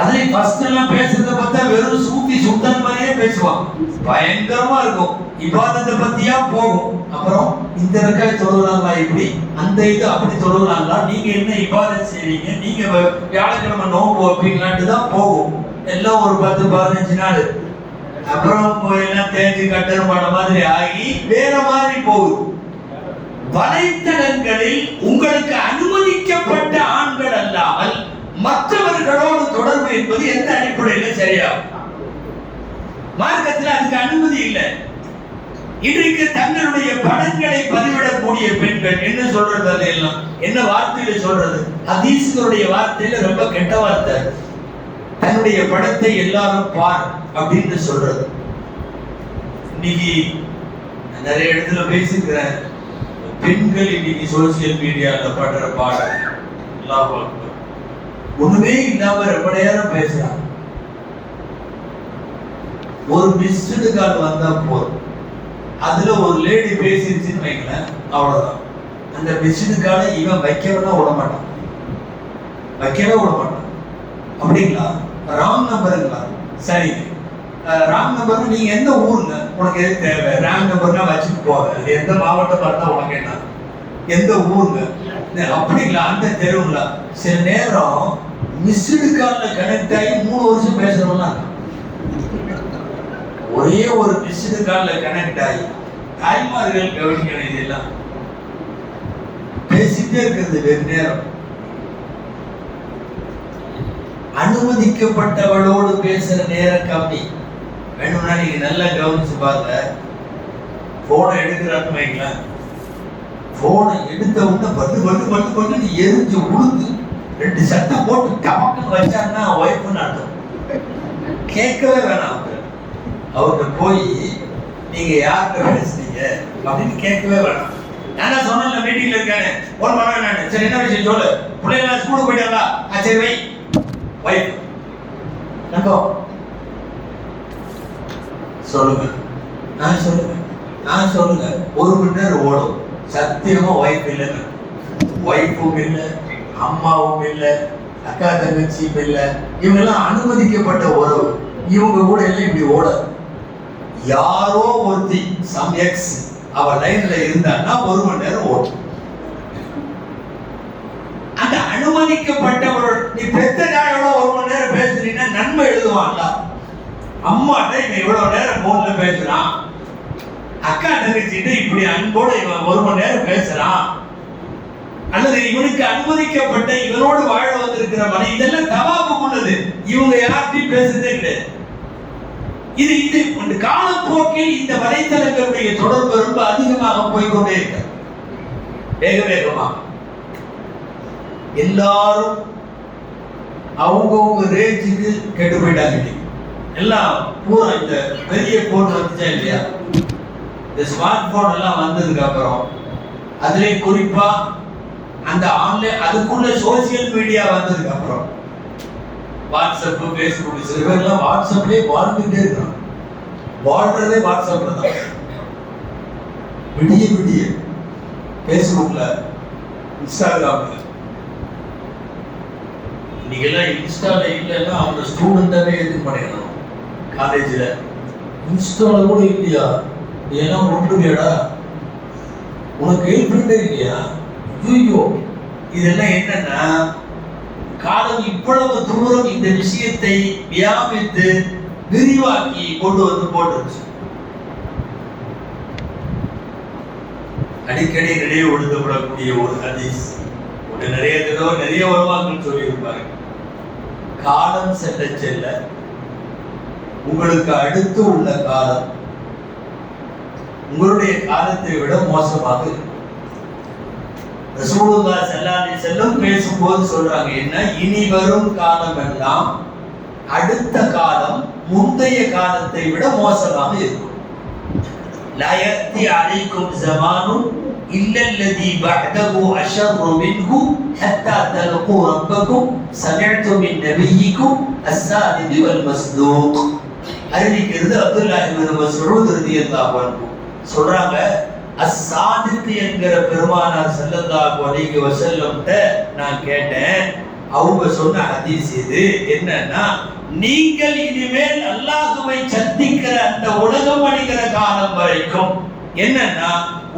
அதுல ஃபர்ஸ்ட் எல்லாம் பேசுறத பார்த்தா வெறும் சூஃபி சுல்தான் மாதிரியே பேசுவாங்க, பயங்கரமா இருக்கும். இபாதத்தை பத்தியா போகும். அப்புறம் இந்த ரக்காய் தொழுகிறாங்களா இப்படி, அந்த இது அப்படி தொழுகிறாங்களா, நீங்க என்ன இபாதத் செய்வீங்க, நீங்க வியாழக்கிழமை நோம்பு வைப்பீங்களான்ட்டு தான் போகும். எல்லாம் ஒரு 10-15 நாள். அப்புறம் எல்லாம் தேஞ்சு கட்டர் பண்ண மாதிரி ஆகி வேற மாதிரி போகுது. வலைத்தளங்களில் உங்களுக்கு அனுமதிக்கப்பட்ட ஆண்கள் அல்லாமல் மற்றவர்களோடு தொடர்பு என்பது எந்த அடிப்படையில் சரியாகும்? மார்க்கத்தில் அதுக்கு அனுமதி இல்லை. இன்றைக்கு தங்களுடைய படங்களை பதிவிடக்கூடிய பெண்கள் என்ன சொல்றது? அதெல்லாம் என்ன வார்த்தையில சொல்றது? ஹதீஸ்களுடைய வார்த்தையில ரொம்ப கெட்ட வார்த்தை. தன்னுடைய படத்தை எல்லாரும் பார் அப்படின்னு சொல்றது. இன்னைக்கு நிறைய இடத்துல பேசிக்கிறேன், பெண்கள் இன்னைக்கு சோசியல் மீடியால படுற பாடம் எல்லாம் ஒண்ணுமே இல்லாம ரொம்ப நேரம் பேசுறாங்க. ஒரு மிஸ்டு கால் வந்தா போதும், அதுல ஒரு லேடி பேசிருச்சுன்னு வைங்களேன், அவ்வளவுதான். அந்த மிஸ்டு காலை இவன் வைக்கவே விட மாட்டான், வைக்கவே விட மாட்டான். அப்படிங்களா? ராங் நம்பருங்களா? சரி, ராங் நம்பர். நீங்க எந்த ஊருங்க? உனக்கு எது தேவை? ராங் நம்பர்னா வச்சுட்டு போக, எந்த மாவட்டம் பார்த்தா உனக்கு என்ன, எந்த ஊருங்க? அப்படிங்களா? அந்த தெருவுங்களா? சில நேரம் மிஸ்டு கால்ல கனெக்ட் ஆகி 3 வருஷம் பேசுறவங்களா, ஒரே ஒரு மிஸ்டு கால்ல கனெக்ட் ஆகி. தாய்மார்கள் கவனிக்கணும், இதெல்லாம் பேசிட்டே இருக்கிறது வெகு நேரம். அனுமதிக்கப்பட்டவளோடு பேசுற நேரம் கம்மி. வேணும்னா நீங்க நல்லா கவனிச்சு பாருங்க. போனை எடுக்கிறான்னு வைங்களேன், போனை எடுத்த உடனே பட்டு பட்டு பட்டு பட்டு எரிஞ்சு உளுந்து 2 சட்டை போட்டு கமக்கு வச்சாங்கன்னா ஒய்ஃப்னு அர்த்தம். கேட்கவே வேணாம். அவர்கிட்ட போய் நீங்க யார்கிட்ட பேசுனீங்க அப்படின்னு கேட்கவே வேணாம். நான் சொன்ன மீட்டிங்ல இருக்கானே ஒரு மணி நான் சரி என்ன விஷயம் சொல்லு, பிள்ளைங்க ஸ்கூலுக்கு போயிட்டாங்களா, சரி வை வைஃப் நம்போ சொல்லுங்க, நான் சொல்லுங்க 1 மணி நேரம் ஓடும். சத்தியமா ஒய்ஃப் இல்லைங்க, ஒய்ஃபும் இல்லை, அம்மாவும் இல்லை, அக்கா தங்கச்சியும் இல்லை, இவங்க எல்லாம் அனுமதிக்கப்பட்ட உறவு. இவங்க கூட எல்லாம் இப்படி ஓட யாரோ ஒருத்தி சம் எக்ஸ் அவ லைன்ல இருந்தான்னா 1 மணி நேரம் ஓடும். அந்த அனுமதிக்கப்பட்டவர்கள் நீ பெத்த தாயோட 1 மணி நேரம் பேசுறீங்கன்னா நன்மை எழுதுவான்ல. அம்மாட்ட இவன் இவ்வளவு நேரம் போன்ல பேசுறான், அக்கா தங்கச்சிட்டு இப்படி அன்போட இவன் 1 மணி நேரம் பேசுறான், அல்லது இவனுக்கு அனுமதிக்கப்பட்ட இவனோடு வாழ வந்திருக்கிற மனை, இதெல்லாம் தவாபுக்கு உள்ளது. இவங்க யார்கிட்டையும் பேசுறதே கிடையாது. இது காலப்போக்கில் இந்த வலைத்தளங்களுடைய தொடர்பு ரொம்ப அதிகமாக போய்கொண்டே இருக்க, வேக வேகமா எல்லாரும் அவங்கவுங்க ரேஞ்சுக்கு கெட்டு போயிட்டாங்க. எல்லாம் பூரா இந்த பெரிய போன் வந்துச்சா இல்லையா, இந்த ஸ்மார்ட் போன் எல்லாம் வந்ததுக்கு அப்புறம் அதுல குறிப்பா அந்த ஆன்லைன் அதுக்குள்ள சோசியல் மீடியா வந்ததுக்கு அப்புறம் வாட்ஸ்அப், பேஸ்புக், சில பேர்லாம் வாட்ஸ்அப்லேயே வாழ்ந்துட்டே இருக்காங்க. வாழ்றதே வாட்ஸ்அப்ல தான். விடிய பேஸ்புக்ல, இன்ஸ்டாகிராம்ல. இன்னைக்கெல்லாம் இன்ஸ்டால இல்லைன்னா அவங்க ஸ்டூடெண்டாவே எதுவும் பண்ணிடணும். காலேஜ்ல இன்ஸ்டால கூட இல்லையா, இதெல்லாம் ஒன்றுமையாடா, உனக்கு கேர்ள் ஃப்ரெண்டே இல்லையா, ஐயோ. இதெல்லாம் என்னன்னா காலம் இவ்வளவு தூரம் இந்த விஷயத்தை வியாபித்து விரிவாக்கி கொண்டு வந்து போட்டுருச்சு. அடிக்கடி நினைவுபடுத்தப்படக்கூடிய ஒரு ஹதீஸ், நிறைய உலமாக்கள் சொல்லியிருப்பாங்க. காலம் செல்ல செல்ல உங்களுக்கு அடுத்து உள்ள காலம் உங்களுடைய காலத்தை விட மோசமாக இருக்கும். ரசூலுல்லாஹி ஸல்லல்லாஹு அலைஹி வஸல்லம் பேசும்போது சொல்றாங்க என்ன, இனி வரும் காலம் எல்லாம் அடுத்த காலம் முந்தைய காலத்தை விட மோசமாக இருக்கும். லா யத்தி அலைக்கும் ஸமானுன் இல்லல்லதி பஅதஹு அஷர்ரு மின்ஹு ஹத்தா தல்கு ரப்பக்கும் சமிஅது மின் நபியிக்கும் அஸ்ஸாதிக் வல் மஸ்தூக். அறிவிக்கிறது அப்துல்லாஹ் இப்னு மஸ்ஊத் ரலியல்லாஹு அன்ஹு சொல்றாங்க, அஸ்ஸாதிக் என்கிற பெருமானார் ஸல்லல்லாஹு அலைஹி வஸல்லம் நான் கேட்டேன். அவங்க சொன்ன ஹதீஸ் இது என்னன்னா, நீங்கள் இனிமேல் அல்லாஹ்வை சந்திக்கிற அந்த உலகம் அடிக்கிற காலம் வரைக்கும் என்னன்னா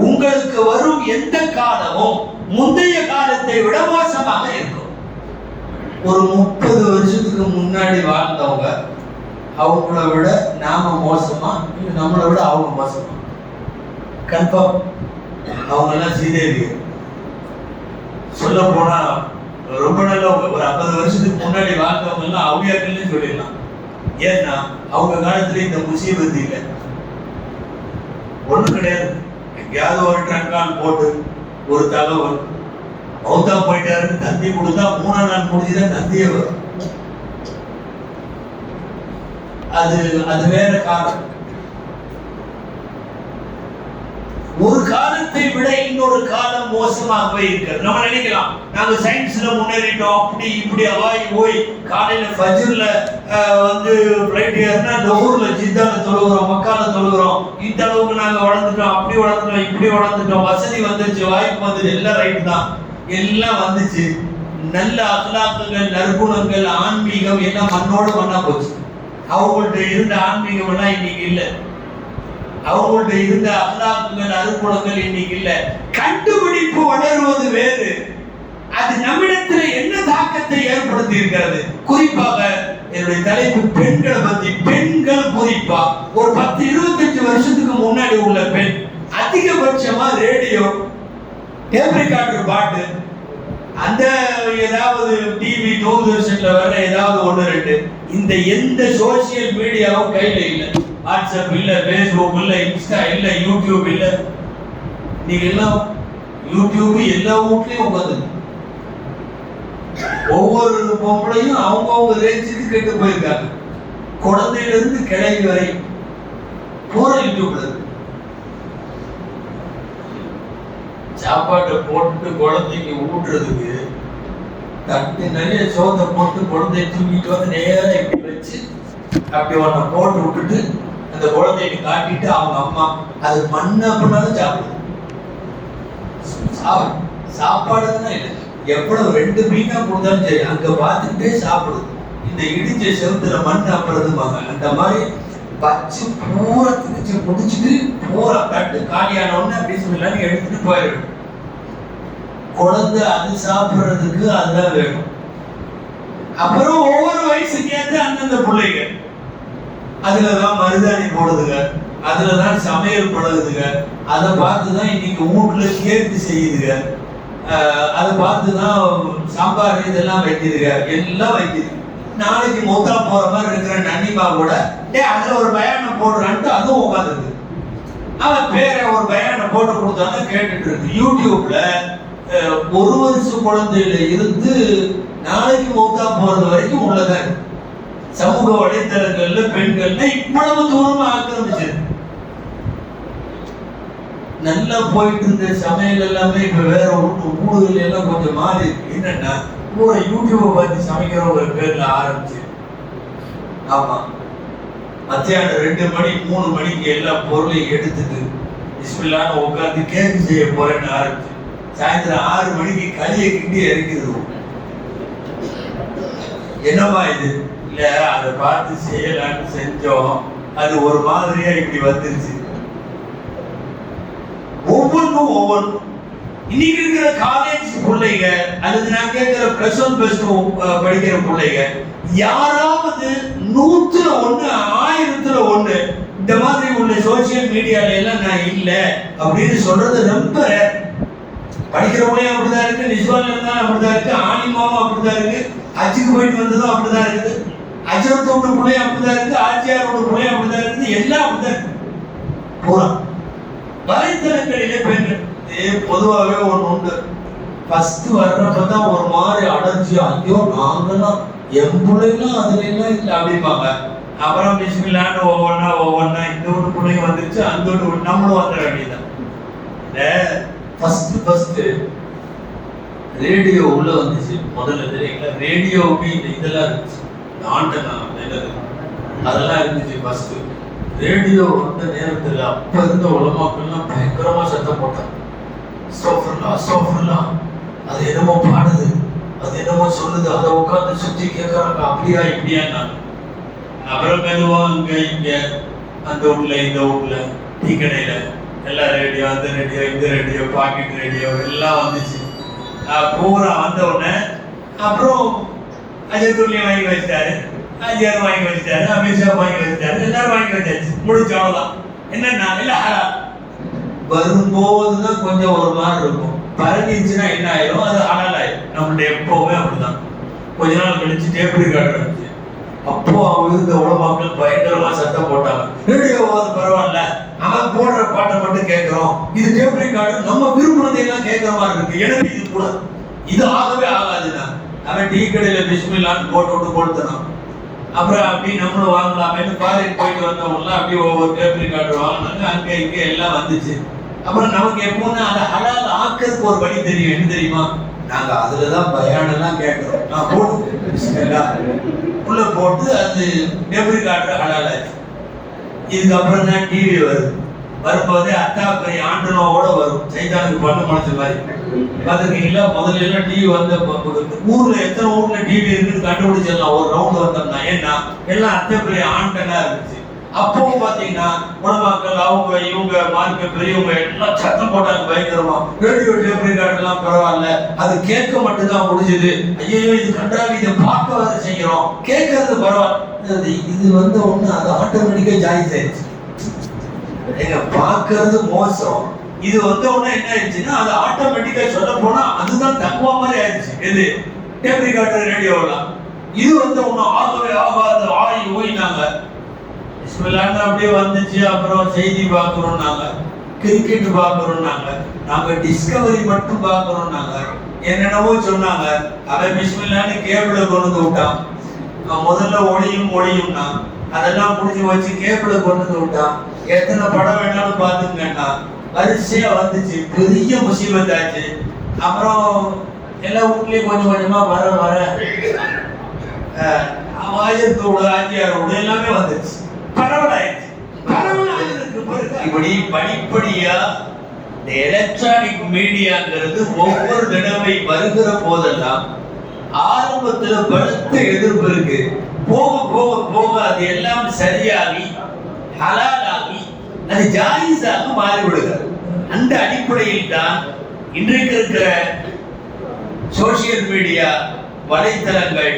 உங்களுக்கு வரும் எந்த காலமும் முந்தைய காலத்தை விட மோசமாக இருக்கும். ஒரு 30 வருஷத்துக்கு முன்னாடி வாழ்ந்தவங்க அவங்கள விட நாம மோசமா, இல்லை நம்மளை விட அவங்க மோசமா? கன்ஃபார்ம். அவங்க எல்லாம் ஸ்ரீதேவி சொல்ல போனா ரொம்ப நல்ல ஒரு 50 வருஷத்துக்கு முன்னாடி வாழ்ந்தவங்க எல்லாம் அவுளியாக்கள்னு சொல்லிடலாம். ஏன்னா அவங்க காலத்துல இந்த முசீபத்து இல்லை, ஒண்ணு கிடையாது. எங்கேயாவது ஒரு ட்ரங்கால் போட்டு ஒரு தகவல் மௌத்தா போயிட்டாருன்னு தந்தி கொடுத்தா 3 நாள் முடிஞ்சுதான் தந்தியே வரும். அது வேற காலம். ஒரு காலத்தை விட இன்னொரு காலம் மோசமாகவே இருக்கிறது. நம்ம நினைக்கலாம் நாங்க சயின்ஸ்ல முன்னேறிட்டோம், அப்படி இப்படி அவாய் போய் காலையில ஃபஜ்ர்ல வந்து ஃப்ளைட் ஏறினா லோஹர்ல ஜித்தால தொழுகிறோம், மக்கால தொழுகிறோம், இந்த அளவுக்கு நாங்க வளர்ந்துட்டோம், அப்படி வளர்ந்துட்டோம், இப்படி வளர்ந்துட்டோம், வசதி வந்துச்சு, வாய்ப்பு வந்துச்சு, எல்லாம் ரைட் தான், எல்லாம் வந்துச்சு. நல்ல அக்லாக்குகள், நற்குணங்கள், ஆன்மீகம் எல்லாம் மண்ணோடு மண்ணா போச்சு. அவங்கள்ட்ட இருந்த ஆன்மீகம் எல்லாம் இன்னைக்கு இல்லை. அவங்கள்ட்ட இருந்த அல்லாஹ்கள், அருள்குணங்கள் இன்னைக்கு இல்ல. கண்டுபிடிப்பு வளருவது வேறு, அது நம்மிடத்தில் என்ன தாக்கத்தை ஏற்படுத்தி இருக்கிறது. குறிப்பாக என்னுடைய தலைப்பு பெண்களை பத்தி. பெண்கள் குறிப்பா ஒரு 10-25 வருஷத்துக்கு முன்னாடி உள்ள பெண் அதிகபட்சமா ரேடியோ, டேப் ரெக்கார்டர் பாட்டு, அந்த ஏதாவது டிவி தூர்தர்ஷன்ல வர ஏதாவது ஒண்ணு ரெண்டு. இந்த எந்த சோசியல் மீடியாவும் கையில இல்ல. வாட்ஸ்அப் இல்ல, பேஸ்புக் இல்ல, இன்ஸ்டா இல்ல, யூடியூப் இல்ல. நீங்க எல்லாம் யூடியூப் எல்லா வீட்லயும் உட்காந்து ஒவ்வொரு பொம்பளையும் அவங்கவுங்க ரேஞ்சுக்கு கெட்டு போயிருக்காங்க. குழந்தையில இருந்து கிளவி வரை பூரா யூடியூப்ல இருக்கு. சாப்பாட்டை போட்டு குழந்தைக்கு ஊட்டுறதுக்கு தட்டு நிறைய சோத்தை போட்டு குழந்தைய தூக்கிட்டு வந்து நேரம் இப்படி வச்சு அப்படி ஒன்ன போட்டு விட்டுட்டு அந்த குழந்தைக்கு காட்டிட்டு அவங்க அம்மா அது மண்ணு அப்படின்னாலும் சாப்பிடுது. சாப்பாடுதான் இல்லை, எவ்வளவு 2 மீனா கொடுத்தாலும் சரி அங்க பார்த்துக்கிட்டே சாப்பிடுது. இந்த இடிச்ச செவத்துல மண் அப்புறதுமாங்க அந்த மாதிரி வச்சு பூரா திணிச்சு முடிச்சுட்டு பூரா தட்டு காலியான உடனே அப்படி சொல்லி எடுத்துட்டு போயிடும். குழந்தை அது சாப்பிடுறதுக்கு அதுதான் வேணும். அப்புறம் ஒவ்வொரு வயசுக்கு ஏற்ற அந்தந்த பிள்ளைங்க அதுலதான் மருதாணி போடுதுங்க, அதுலதான் சமையல் பழகுதுங்க, அதை பார்த்துதான் இன்னைக்கு வீட்டுல கேக்கு செய்யுதுங்க, அதை பார்த்துதான் சாம்பார் இதெல்லாம் வைக்குதுங்க, எல்லாம் வைக்குது. நாளைக்கு மொத்தா போற மாதிரி இருக்கிற நன்னிமா கூட அதுல ஒரு பயானம் போடுறான்ட்டு அதுவும் உட்காந்துருக்கு. அவன் பேரை ஒரு பயானம் போட்டு கொடுத்தாலும் கேட்டுட்டு இருக்கு. யூடியூப்ல 1 வருஷ குழந்தையில இருந்து நாளைக்கு மொத்தா போறது வரைக்கும் உள்ளதான் சமூக வலைத்தளங்கள்ல பெண்கள்ல இவ்வளவு தூரமா ஆக்கிரமிச்சிருக்கு. நல்லா போயிட்டு இருந்த சமையல் எல்லாமே இப்ப வேற ஊடுகள் எல்லாம் கொஞ்சம் மாறி இருக்கு. என்னன்னா பூரா யூடியூபை பார்த்து சமைக்கிற ஒரு பேர்ல ஆரம்பிச்சு, ஆமா மத்தியானம் 2 மணி 3 மணிக்கு எல்லா பொருளையும் எடுத்துட்டு பிஸ்மில்லான்னு உட்காந்து கேக்கு செய்ய போறேன்னு ஆரம்பிச்சு சாயந்தரம் 6 மணிக்கு களியை கிண்டி இறக்கிடுவோம். என்னவா இது? இல்ல அதை பார்த்து செய்யலான்னு செஞ்சோம், அது ஒரு மாதிரியா இப்படி வந்துருச்சு. ஒவ்வொன்றும் இன்னைக்கு இருக்கிற காலேஜ் பிள்ளைங்க அல்லது நான் கேட்கிற +1 +2 படிக்கிற பிள்ளைங்க யாராவது 100ல் 1 1000ல் 1 இந்த மாதிரி உள்ள சோசியல் மீடியால எல்லாம் நான் இல்ல அப்படின்னு சொல்றது ரொம்ப படிக்கிறவங்களையும் அப்படிதான் இருக்கு, நிஜவால இருந்தாலும் அப்படிதான் இருக்கு, ஆணிமாவும் அப்படிதான் இருக்கு, அஜுக்கு போயிட்டு வந்ததும் அப்படிதான் இருக்குது, அஜரத்தோட பிள்ளையும் அப்படிதான் இருக்கு, ஆச்சியாரோட பிள்ளையும் அப்படிதான் இருக்குது, எல்லாம் அப்படிதான் இருக்கு. பூரா வலைத்தளங்களிலே பெண்கள் பொதுவாகவே ஒண்ணு உண்டு. ஃபர்ஸ்ட் வர்றப்பதான் ஒரு மாதிரி அடைஞ்சு ஐயோ நாங்கெல்லாம் என் பிள்ளைலாம் அதுல எல்லாம் இல்லை அப்படிம்பாங்க. அப்புறம் பிஸ்மில்லான்னு ஒவ்வொன்னா இந்த ஒரு பிள்ளைங்க வந்துருச்சு, அந்த ஒரு நம்மளும் வந்துட வேண்டியதான். ஃபர்ஸ்ட் ரேடியோ உள்ள வந்துச்சு முதல்ல தெரியுங்களா? ரேடியோவுக்கு இந்த இதெல்லாம் இருந்துச்சு, ஆண்டனா அதெல்லாம் இருந்துச்சு. ஃபர்ஸ்ட் ரேடியோ வந்த நேரத்துல அப்ப இருந்த உலமாக்கள்லாம் பயங்கரமா சத்தம் போட்டாங்க. சோஃபர்லாம் அது என்னமோ பாடுது, அது என்னமோ சொல்லுது, அதை உட்காந்து சுத்தி கேட்கறாங்க அப்படியா இப்படியா. அப்புறம் மெதுவா இங்க அந்த வீட்ல இந்த வீட்ல டீ கடையில எல்லா ரேடியோ, அந்த ரேடியோ, இந்த ரேடியோ, பாக்கெட் ரேடியோ எல்லாம் வந்துச்சு. பூரா வந்த உடனே அப்புறம் அஜயத்துள்ளியம் வாங்கி வச்சுட்டாரு, அஜயார் வாங்கி வச்சுட்டாரு, அமித்ஷா வாங்கி வச்சுட்டாரு, எல்லாரும் வாங்கி வச்சாச்சு, முடிச்ச அவ்வளவுதான். என்னன்னா இல்ல வரும்போதுதான் கொஞ்சம் ஒரு மாதிரி இருக்கும், பரவிச்சுன்னா என்ன ஆயிரும், அது ஹலால் ஆயிரும். நம்மளுடைய எப்பவுமே அப்படிதான். கொஞ்ச நாள் கழிச்சு டேப் ரெக்கார்டர் இருந்துச்சு. அப்போ அவங்க இருந்த உலமாக்கள் பயங்கரமா சத்தம் போட்டாங்க, ரேடியோவாது பரவாயில்ல, அவன் போடுற பாட்டை மட்டும் கேட்கிறோம், இது டேப் ரெக்கார்டர் நம்ம விரும்பினதை எல்லாம் கேட்கிற மாதிரி இருக்கு, எனக்கு இது கூட இது ஆகவே ஆகாதுன்னா அவன் டீ கடையில பிஸ்மில்லான்னு போட்டு கொடுத்தனும். அப்புறம் அப்படி நம்மளும் வாங்கலாமேன்னு ஃபாரின் போயிட்டு வந்தவங்கலாம் அப்படியே ஒவ்வொரு டேப் ரெக்கார்டர் வாங்கினாங்க, அங்க இங்க எல்லாம் வந்துச்சு. அப்புறம் நமக்கு எப்போன்னா அதை ஹலால் ஆக்கிறதுக்கு ஒரு வழி தெரியும். என்ன தெரியுமா? நாங்க அதுலதான் பயானெல்லாம் கேட்கிறோம், நான் போட்டு உள்ள போட்டு அது டேப் ரெக்கார்டர் ஹலால் ஆச்சு. இதுக்கப்புறம் தான் டிவி வருது. வரும்போதே அத்தாப்பை ஆண்டனோட வரும், சைத்தானுக்கு பண்ண முடிச்ச மாதிரி பாத்துருக்கீங்களா? முதல்ல எல்லாம் டிவி வந்த ஊர்ல எத்தனை ஊர்ல டிவி இருக்குன்னு கண்டுபிடிச்சிடலாம் ஒரு ரவுண்ட் வந்தோம்னா. ஏன்னா எல்லாம் அத்தைப்பை ஆண்டனா இருந்துச்சு. அப்பவும் பாத்தீங்கன்னா உலமாக்கள் அவங்க இவங்க மார்க்க பெரியவங்க எல்லாம் சத்தம் போட்டாங்க பயங்கரமா. ரேடியோ டேப் ரெக்கார்டர் எல்லாம் பரவாயில்ல, அது கேட்க மட்டும்தான் முடிஞ்சது, ஐயோ இது கண்டாவி, இதை பார்க்க வர செய்யறோம், கேட்கறது பரவாயில்ல. இது வந்து ஒண்ணு அது ஆட்டோமேட்டிக்கா ஜாயின் ஆயிடுச்சு. எங்க பார்க்கறது மோசம், இது வந்த உடனே என்ன ஆயிடுச்சுன்னா அது ஆட்டோமேட்டிக்கா சொல்ல போனா அதுதான் தக்குவா மாதிரி ஆயிடுச்சு. எது டேப் ரெக்கார்டர் ரேடியோலாம் இது வந்த உடனே ஆகவே ஆகாது ஆய் ஓய்னாங்க. பிஸ்மில்லான்னு அப்படியே வந்துச்சு. அப்புறம் செய்தி பார்க்குறோம், நாங்க கிரிக்கெட் பார்க்குறோம், நாங்க டிஸ்கவரி மட்டும் பார்க்குறோம், என்னென்னவோ சொன்னாங்க. அவன் பிஸ்மில்லான்னு கேபிள கொண்டு வந்து விட்டான். முதல்ல ஒளியும்னா அதெல்லாம் முடிஞ்சு வச்சு கேபிள கொண்டு வந்து விட்டான். எத்தனை படம் வேணாலும் பார்த்துங்கன்னா வரிசையா வந்துச்சு. பெரிய முசீபத்தாச்சு. அப்புறம் எல்லா வீட்லயும் கொஞ்சம் கொஞ்சமா வர 1000 1000 எல்லாமே வந்துச்சு. பரவலாயிடுச்சு. இப்படி படிப்படியா இந்த எலக்ட்ரானிக் மீடியாங்கிறது ஒவ்வொரு தடவை வருகிற போதெல்லாம் ஆரம்பத்துல பலத்த எதிர்ப்பு இருக்கு. போக போக போக அது எல்லாம் சரியாகி ஹலாலாகி அது ஜாயிஸாக மாறிவிடுகிறது. அந்த அடிப்படையில் தான் இன்றைக்கு இருக்கிற சோசியல் மீடியா வலைத்தளங்கள்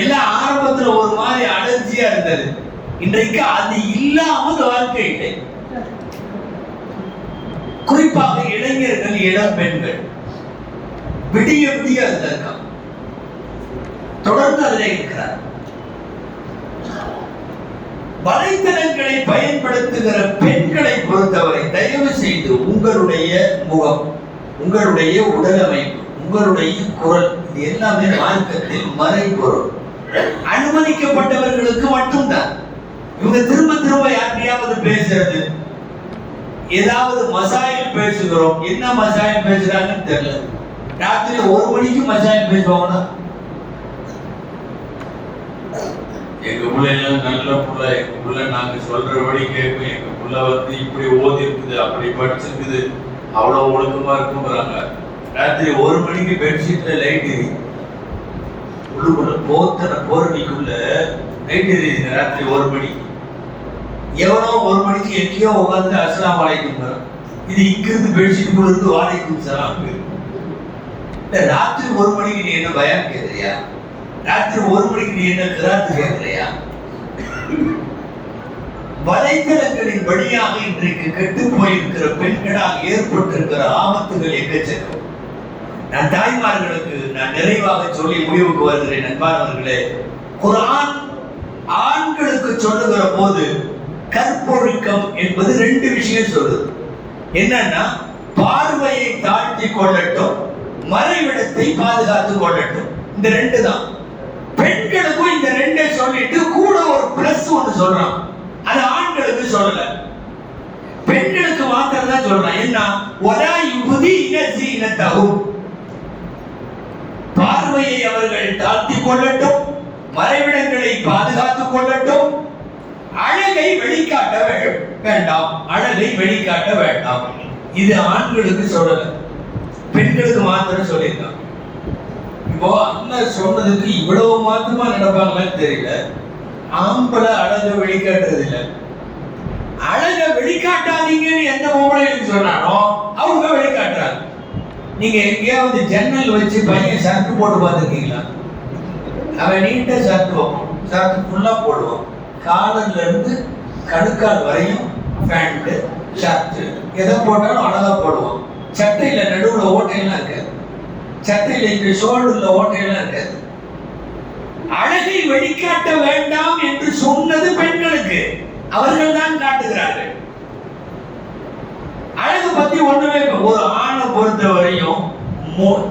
எல்லாம் ஆரம்பத்துல ஒரு மாதிரி அலர்ஜியா இருந்தது. இன்றைக்கு அது இல்லாமல் வாழ்க்கை இல்லை. குறிப்பாக இளைஞர்கள், இளம் பெண்கள் விடிய விடிய அதுல இருக்காங்க, தொடர்ந்து அதுல இருக்கிறார். வலைத்தளங்களை பயன்படுத்துகிற பெண்களை பொறுத்தவரை தயவு செய்து உங்களுடைய முகம், உங்களுடைய உடல் அமைப்பு, உங்களுடைய குரல், இது எல்லாமே மார்க்கத்தில் மறைபொருள். அனுமதிக்கப்பட்டவர்களுக்கு மட்டும்தான். இவங்க திரும்ப திரும்ப யாரையாவது பேசுறது, ஏதாவது மசாயில் பேசுகிறோம், என்ன மசாயில் பேசுறாங்கன்னு தெரியல. ராத்திரி 1 மணிக்கு மசாயில் பேசுவாங்கன்னா எங்க பிள்ளைலாம் நல்ல புள்ள, எங்க புள்ள நாங்க சொல்றபடி கேட்கும், எங்க புள்ள வந்து இப்படி ஓதி இருக்குது, அப்படி படிச்சிருக்குது, அவ்வளவு ஒழுக்கமா இருக்குங்கிறாங்க. ராத்திரி 1 மணிக்கு பெட்ஷீட்ல லைட் எரியுது, உள்ளுக்குள்ள போத்தன போரணிக்குள்ள லைட் எரியுது. ராத்திரி 1 மணிக்கு எவனோ 1 மணிக்கு எங்கேயோ உட்காந்து அஸ்ஸலாமு அலைக்கும். இது இங்கிருந்து பெட்ஷீட்டுக்குள்ள இருந்து வாழைக்கும் சலாம். ராத்திரி 1 மணிக்கு நீ என்ன பயம் கேட்கறியா? ராத்திரி 1 மணிக்கு நீ என்ன கிராத்து கேட்கறியா? வலைத்தளங்களின் வழியாக இன்றைக்கு கெட்டு போயிருக்கிற பெண்களால் ஏற்பட்டிருக்கிற ஆபத்துகள் எக்கச்சக்கம். நான் தாய்மார்களுக்கு நான் நிறைவாக சொல்லி முடிவுக்கு வருகிறேன். நண்பானவர்களே, குர்ஆன் ஆண்களுக்கு சொல்லுகிற போது கற்பொழுக்கம் என்பது 2 விஷயம் சொல்லுது. என்னன்னா, பார்வையை தாழ்த்தி கொள்ளட்டும், மறைவிடத்தை பாதுகாத்துக் கொள்ளட்டும். இந்த 2 தான். பெண்களுக்கும் இந்த 2 சொல்லிட்டு கூட ஒரு பிளஸ் ஒன்று சொல்றான். அது ஆண்களுக்கு சொல்லல, பெண்களுக்கு மாத்திரம் தான் சொல்றான். என்ன? வலா யுபதீன ஸீனத்தஹும், பார்வையை அவர்கள் தாழ்த்திக் கொள்ளட்டும், மறைவிடங்களை பாதுகாத்துக் கொள்ளட்டும், அழகை வெளிக்காட்ட வேண்டாம், அழகை வெளிக்காட்ட வேண்டாம். இது ஆண்களுக்கு சொல்லல, பெண்களுக்கு மாத்திரம் சொல்லியிருக்கான். இப்போ அண்ணன் சொன்னதுக்கு இவ்வளவு மாத்திரமா நடப்பாங்கன்னு தெரியல. ஆம்பளை அழகை வெளிக்காட்டுறது இல்லை. அழகை வெளிக்காட்டாதீங்கன்னு எந்த பொம்பளைகளுக்கு சொன்னானோ அவங்க வெளிக்காட்டுறாங்க. நீங்க எங்கேயாவது ஜன்னல் வச்சு பையன் ஷர்ட் போட்டு பார்த்துருக்கீங்களா? அவன் நீட்டா ஷர்ட் வைப்பான், ஷர்ட் ஃபுல்லா போடுவான், காலர்ல இருந்து கணுக்கால் வரையும் பேண்ட் ஷர்ட் எதை போட்டாலும் அழகா போடுவான். சட்டையில நடுவுல ஓட்டையெல்லாம் இருக்காது, சட்டையில இந்த ஷோல்டர்ல ஓட்டையெல்லாம் இருக்காது. அழகை வெளிக்காட்ட வேண்டாம் என்று சொன்னது பெண்களுக்கு, அவர்கள் தான் காட்டுகிறார்கள். அழகு பத்தி ஒண்ணுமே. ஒரு ஆணை பொறுத்த வரையும்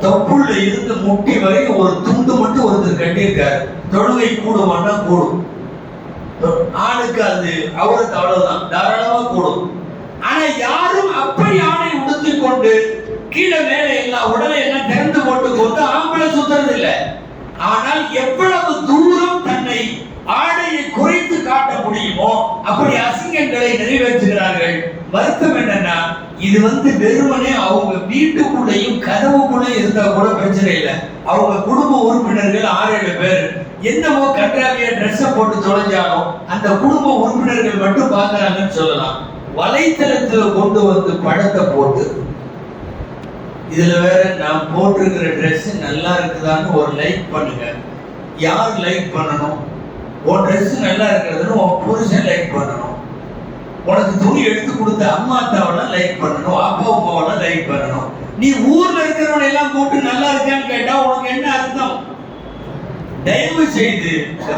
தொப்புள்ள இருந்து முட்டி வரையும் ஒரு துண்டு மட்டும் ஒருத்தர் கட்டியிருக்காரு. தொழுகை கூடுமான்னா கூடும். ஆணுக்கு அது அவருக்கு அவ்வளவுதான், தாராளமா கூடும். ஆனா யாரும் அப்படி ஆணை உடுத்திக் கொண்டு கீழே மேலே எல்லா உடலை எல்லாம் திறந்து போட்டு கொண்டு ஆம்பளை சுத்துறது இல்லை. ஆனால் எவ்வளவு தூரம் தன்னை ஆடையை குறைத்து காட்ட முடியுமோ அப்படி அசிங்கங்களை நிறைவேற்றுகிறார்கள். வருத்தம் என்னன்னா, இது வெறுமனே அவங்க வீட்டுக்குள்ளேயும் கதவுக்குள்ளே இருந்தா கூட பிரச்சனை இல்லை. அவங்க குடும்ப உறுப்பினர்கள் 6-7 பேர் என்னமோ கன்றாவிய ட்ரெஸ்ஸை போட்டு தொலைஞ்சாலும் அந்த குடும்ப உறுப்பினர்கள் மட்டும் பார்க்கறாங்கன்னு சொல்லலாம். வலைத்தளத்துல கொண்டு வந்து படத்தை போட்டு இதுல வேற நான் போட்டிருக்கிற ட்ரெஸ் நல்லா இருக்குதான்னு ஒரு லைக் பண்ணுங்க. யார் லைக் பண்ணணும்? உன் ட்ரெஸ் நல்லா இருக்கிறதுன்னு உன் புருஷன் லைக் பண்ணணும். உனக்கு துணி எடுத்து கொடுத்த அம்மா அத்தாவெல்லாம் லைக் பண்ணணும், அப்பா அம்மாவெல்லாம் லைக் பண்ணணும். நீ ஊர்ல இருக்கிறவனை எல்லாம் கூப்பிட்டு நல்லா இருக்கான்னு கேட்டா உனக்கு என்ன அர்த்தம்? தயவு செய்து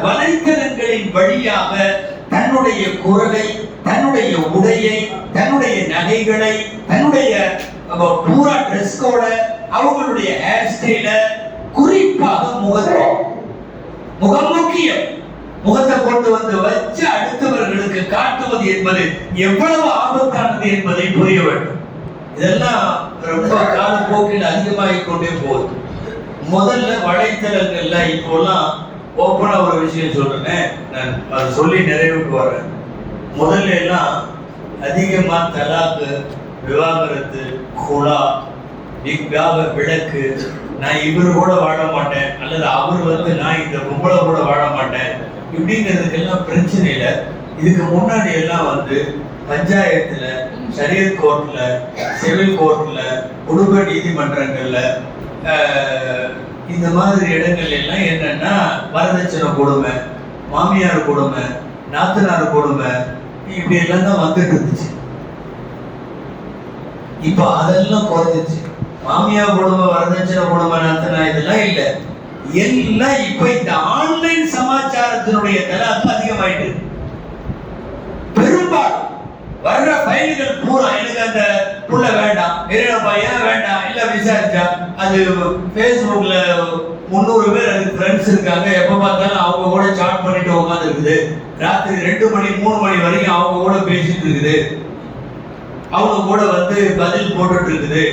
வலைத்தளங்களின் வழியாக தன்னுடைய குரலை, தன்னுடைய உடையை, தன்னுடைய நகைகளை, தன்னுடைய பூரா ட்ரெஸ் கோட, அவங்களுடைய ஹேர் ஸ்டைல, குறிப்பாக முகம் முக்கியம். முகத்தை கொண்டு வந்து வச்சு அடுத்தவர்களுக்கு காட்டுவது என்பது எவ்வளவு ஆபத்தானது என்பதை புரிய வேண்டும். இதெல்லாம் ரொம்ப காலப்போக்கில் அதிகமாகிக் கொண்டே போகுது. முதல்ல வலைத்தளங்கள்ல இப்போலாம் ஓப்பனா ஒரு விஷயம் சொல்றேன், நான் அதை சொல்லி நிறைவுக்கு வரேன். முதல்ல எல்லாம் அதிகமா தலாக்கு, விவாகரத்து, குலா, விளக்கு, நான் இவர் கூட வாழ மாட்டேன், அல்லது அவர் நான் இந்த பொம்பளை கூட வாழ மாட்டேன் இப்படிங்கிறதுக்கெல்லாம் பிரச்சனை இல்லை. இதுக்கு முன்னாடி எல்லாம் பஞ்சாயத்துல, ஷரியத் கோர்ட்ல, சிவில் கோர்ட்ல, குடும்ப நீதிமன்றங்கள்ல, இந்த மாதிரி இடங்கள் எல்லாம் என்னன்னா வரதட்சணை கொடுமை, மாமியார் கொடுமை, நாத்தனார் கொடுமை, இப்படி எல்லாம் தான் வந்துட்டு இருந்துச்சு. இப்ப அதெல்லாம் குறைஞ்சிச்சு. மாமியார் கொடுமை, வரதட்சணை கொடுமை, நாத்தனா இதெல்லாம் இல்ல. எல்லாம் இப்ப இந்த ஆன்லைன் சமாச்சாரத்தினுடைய தலாக்கு அதிகமாயிட்டு. பெரும்பாலும் வர்ற ஃபைல்கள் பூரா எனக்கு அந்த புள்ள வேண்டாம், வேற பையன் வேண்டாம், இல்ல விசாரிச்சா அது Facebookல 300 பேர் எனக்கு ஃப்ரெண்ட்ஸ் இருக்காங்க, எப்ப பார்த்தாலும் அவங்க கூட சாட் பண்ணிட்டு உட்கார்ந்து இருக்குது. ராத்திரி 2 மணி 3 மணி வரைக்கும் அவங்க கூட பேசிட்டு இருக்குது, அவங்க கூட பதில் போட்டுட்டு இருக்குது.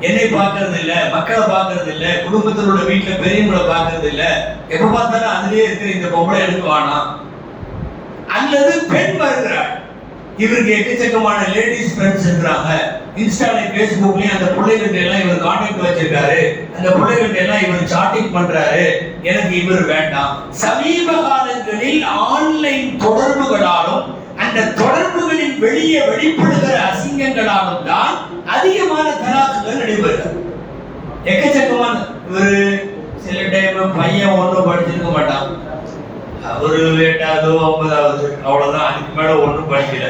என்னை பார்க்கறது இல்ல, மக்களை பார்க்கறது இல்ல, குடும்பத்தினோட வீட்டுல பெரியவங்களை பார்க்கறது இல்ல, எப்ப பார்த்தாலும் அதுலயே இருக்கிற இந்த பொம்பளை எனக்கு வேணாம். அல்லது பெண் வருகிறாள், இவருக்கு எக்கச்சக்கமான லேடிஸ் ஃப்ரெண்ட்ஸ் இருக்கிறாங்க, இன்ஸ்டாலையும் பேஸ்புக்லயும் அந்த பிள்ளைகிட்ட எல்லாம் இவர் கான்டாக்ட் வச்சிருக்காரு, அந்த பிள்ளைகிட்ட எல்லாம் இவர் சாட்டிங் பண்றாரு, எனக்கு இவர் வேண்டாம். சமீப காலங்களில் ஆன்லைன் தொடர்புகளாலும் அந்த தொடர்புகளின் வெளியே வெளிப்படுகிற அசிங்கங்களாலும் தான் அதிகமான தலாக்குகள் நடைபெறுகிறது. எக்கச்சக்கமான ஒரு சில டைம் பையன் ஒன்றும் படிச்சிருக்க மாட்டான், ஒரு 8வது 9வது அவ்வளவுதான், அதுக்கு மேல ஒன்றும் படிக்கல.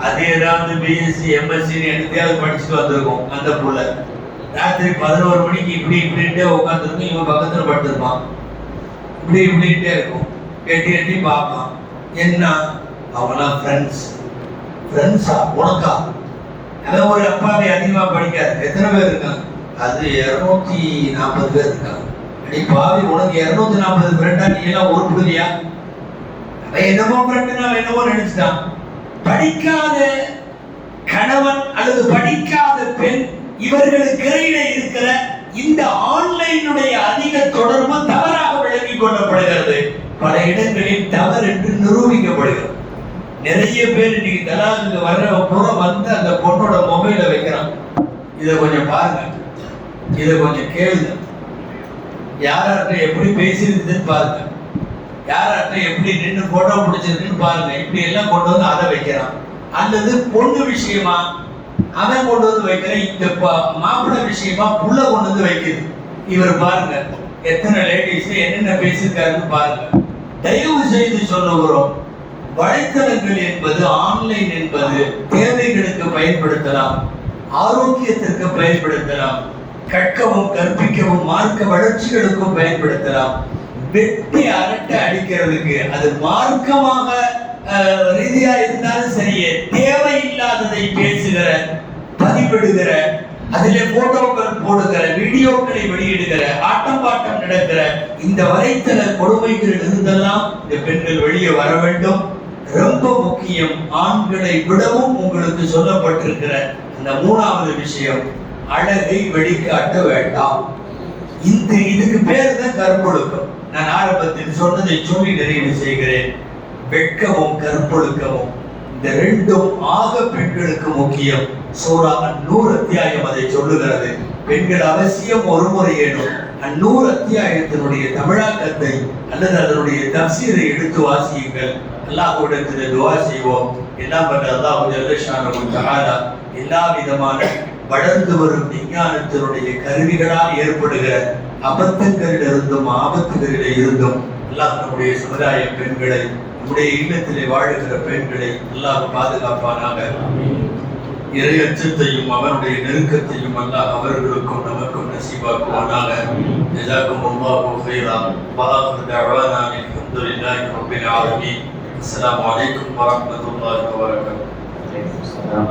அது ஏதாவது பிஎஸ்சி எம்எஸ்சி எடுத்தையாவது படிச்சுட்டு வந்திருக்கும். அந்த புள்ள ராத்திரி 11 மணிக்கு இப்படின்ட்டே உட்காந்துருக்கும், இவன் பக்கத்துல படுத்திருப்பான், இப்படின்ட்டே இருக்கும். எட்டி எட்டி பார்ப்பான், என்ன அவனா ஃப்ரெண்ட்ஸா உனக்கா? அதான் ஒரு அப்பாவை அதிகமா படிக்காது. எத்தனை பேர் இருக்காங்க? அது 240 பேர் இருக்காங்க. அடி பாவி, உனக்கு 240 ஃப்ரெண்டா? நீ எல்லாம் ஒரு புரியா? என்னமோ ஃப்ரெண்டு நான் என்னமோ நினைச்சிட்டான். படிக்காத கணவன் அல்லது படிக்காத பெண், இவர்களுக்கு இடையில இருக்கிற இந்த ஆன்லைனுடைய அதிக தொடர்பு தவறாக விளங்கிக் கொள்ளப்படுகிறது. பல இடங்களில் தவறு என்று நிரூபிக்கப்படுகிறது. நிறைய பேர் இன்னைக்கு தலாக்கு வர்ற புறம் அந்த பொண்ணோட மொபைல வைக்கிறான். இதை கொஞ்சம் பாருங்க, இதை கொஞ்சம் கேளுங்க, யார்கிட்ட எப்படி பேசியிருக்குதுன்னு பாருங்க, யார்கிட்ட எப்படி நின்று போட்டோ பிடிச்சிருக்குன்னு பாருங்க. இப்படி எல்லாம் கொண்டு வந்து அதை வைக்கிறான். அல்லது பொண்ணு விஷயமா அவன் கொண்டு வந்து வைக்கிறேன், இந்த மாப்பிள்ளை விஷயமா புள்ள கொண்டு வந்து வைக்குது. இவர் பாருங்க எத்தனை லேடிஸ் என்னென்ன பேசியிருக்காருன்னு பாருங்க. தயவு செய்து சொல்லுகிறோம், வலைத்தளங்கள் என்பது, ஆன்லைன் என்பது தேவைகளுக்கு பயன்படுத்தலாம், ஆரோக்கியத்திற்கு பயன்படுத்தலாம், கற்கவும் கற்பிக்கவும் மார்க்க வளர்ச்சிகளுக்கும் பயன்படுத்தலாம். வெட்டி அரட்டை அடிக்கிறதுக்கு அது மார்க்கமாக ரீதியா இருந்தாலும் சரியே, தேவையில்லாததை பேசுகிற, பதிவிடுகிற, அதிலே போட்டோக்கள் போடுகிற, வீடியோக்களை வெளியிடுகிற, ஆட்டம் பாட்டம் நடக்கிற இந்த வலைத்தள கொடுமைகள் இருந்தெல்லாம் இந்த பெண்கள் வெளியே வர வேண்டும். ரொம்ப முக்கியம், ஆண்களை விடவும் உங்களுக்கு சொல்லப்பட்டிருக்கிற அந்த 3வது விஷயம், அழகை வெளிக்காட்ட வேண்டாம். இதுக்கு பேர் தான் கற்பொழுக்கம். நான் ஆரம்பத்தில் சொன்னதை சொல்லி நிறைவு செய்கிறேன். வெட்கமும் கற்பொழுக்கமும் இந்த 2ம் ஆக பெண்களுக்கு முக்கியம். சூரா அன்-நூர் அத்தியாயம் அதை சொல்லுகிறது. பெண்கள் அவசியம் ஒரு முறையேனும் அன்-நூர் அத்தியாயத்தினுடைய தமிழாக்கத்தை அல்லது அதனுடைய தஃசீரை எடுத்து வாசியுங்கள். அல்லாஹ்விடத்தில் துஆ செய்வோம். எல்லாம் வல்ல அல்லாஹ் ஜல்ல ஷானஹு தஆலா எல்லா விதமான வளர்ந்து வரும் விஞ்ஞானத்தினுடைய கருவிகளால் ஏற்படுகிற அபத்தங்களிலிருந்தும் ஆபத்துகளில் இருந்தும் அல்லாஹ் நம்முடைய சமுதாய பெண்களை நம்முடைய இல்லத்திலே வாழுகிற பெண்களை அல்லாஹ் பாதுகாப்பானாக. இறை அச்சத்தையும் அவனுடைய நெருக்கத்தையும் அல்லாஹ் அவர்களுக்கும் நமக்கும் நசீபாக்குவானாக. ஜஸாக்குமுல்லாஹு கைரா. வ ஆகிரு தஅவானா அல்ஹம்துலில்லாஹி ரப்பில் ஆலமீன். அஸ்ஸலாமு அலைக்கும் வரஹ்மத்துல்லாஹி வபரகாத்துஹு.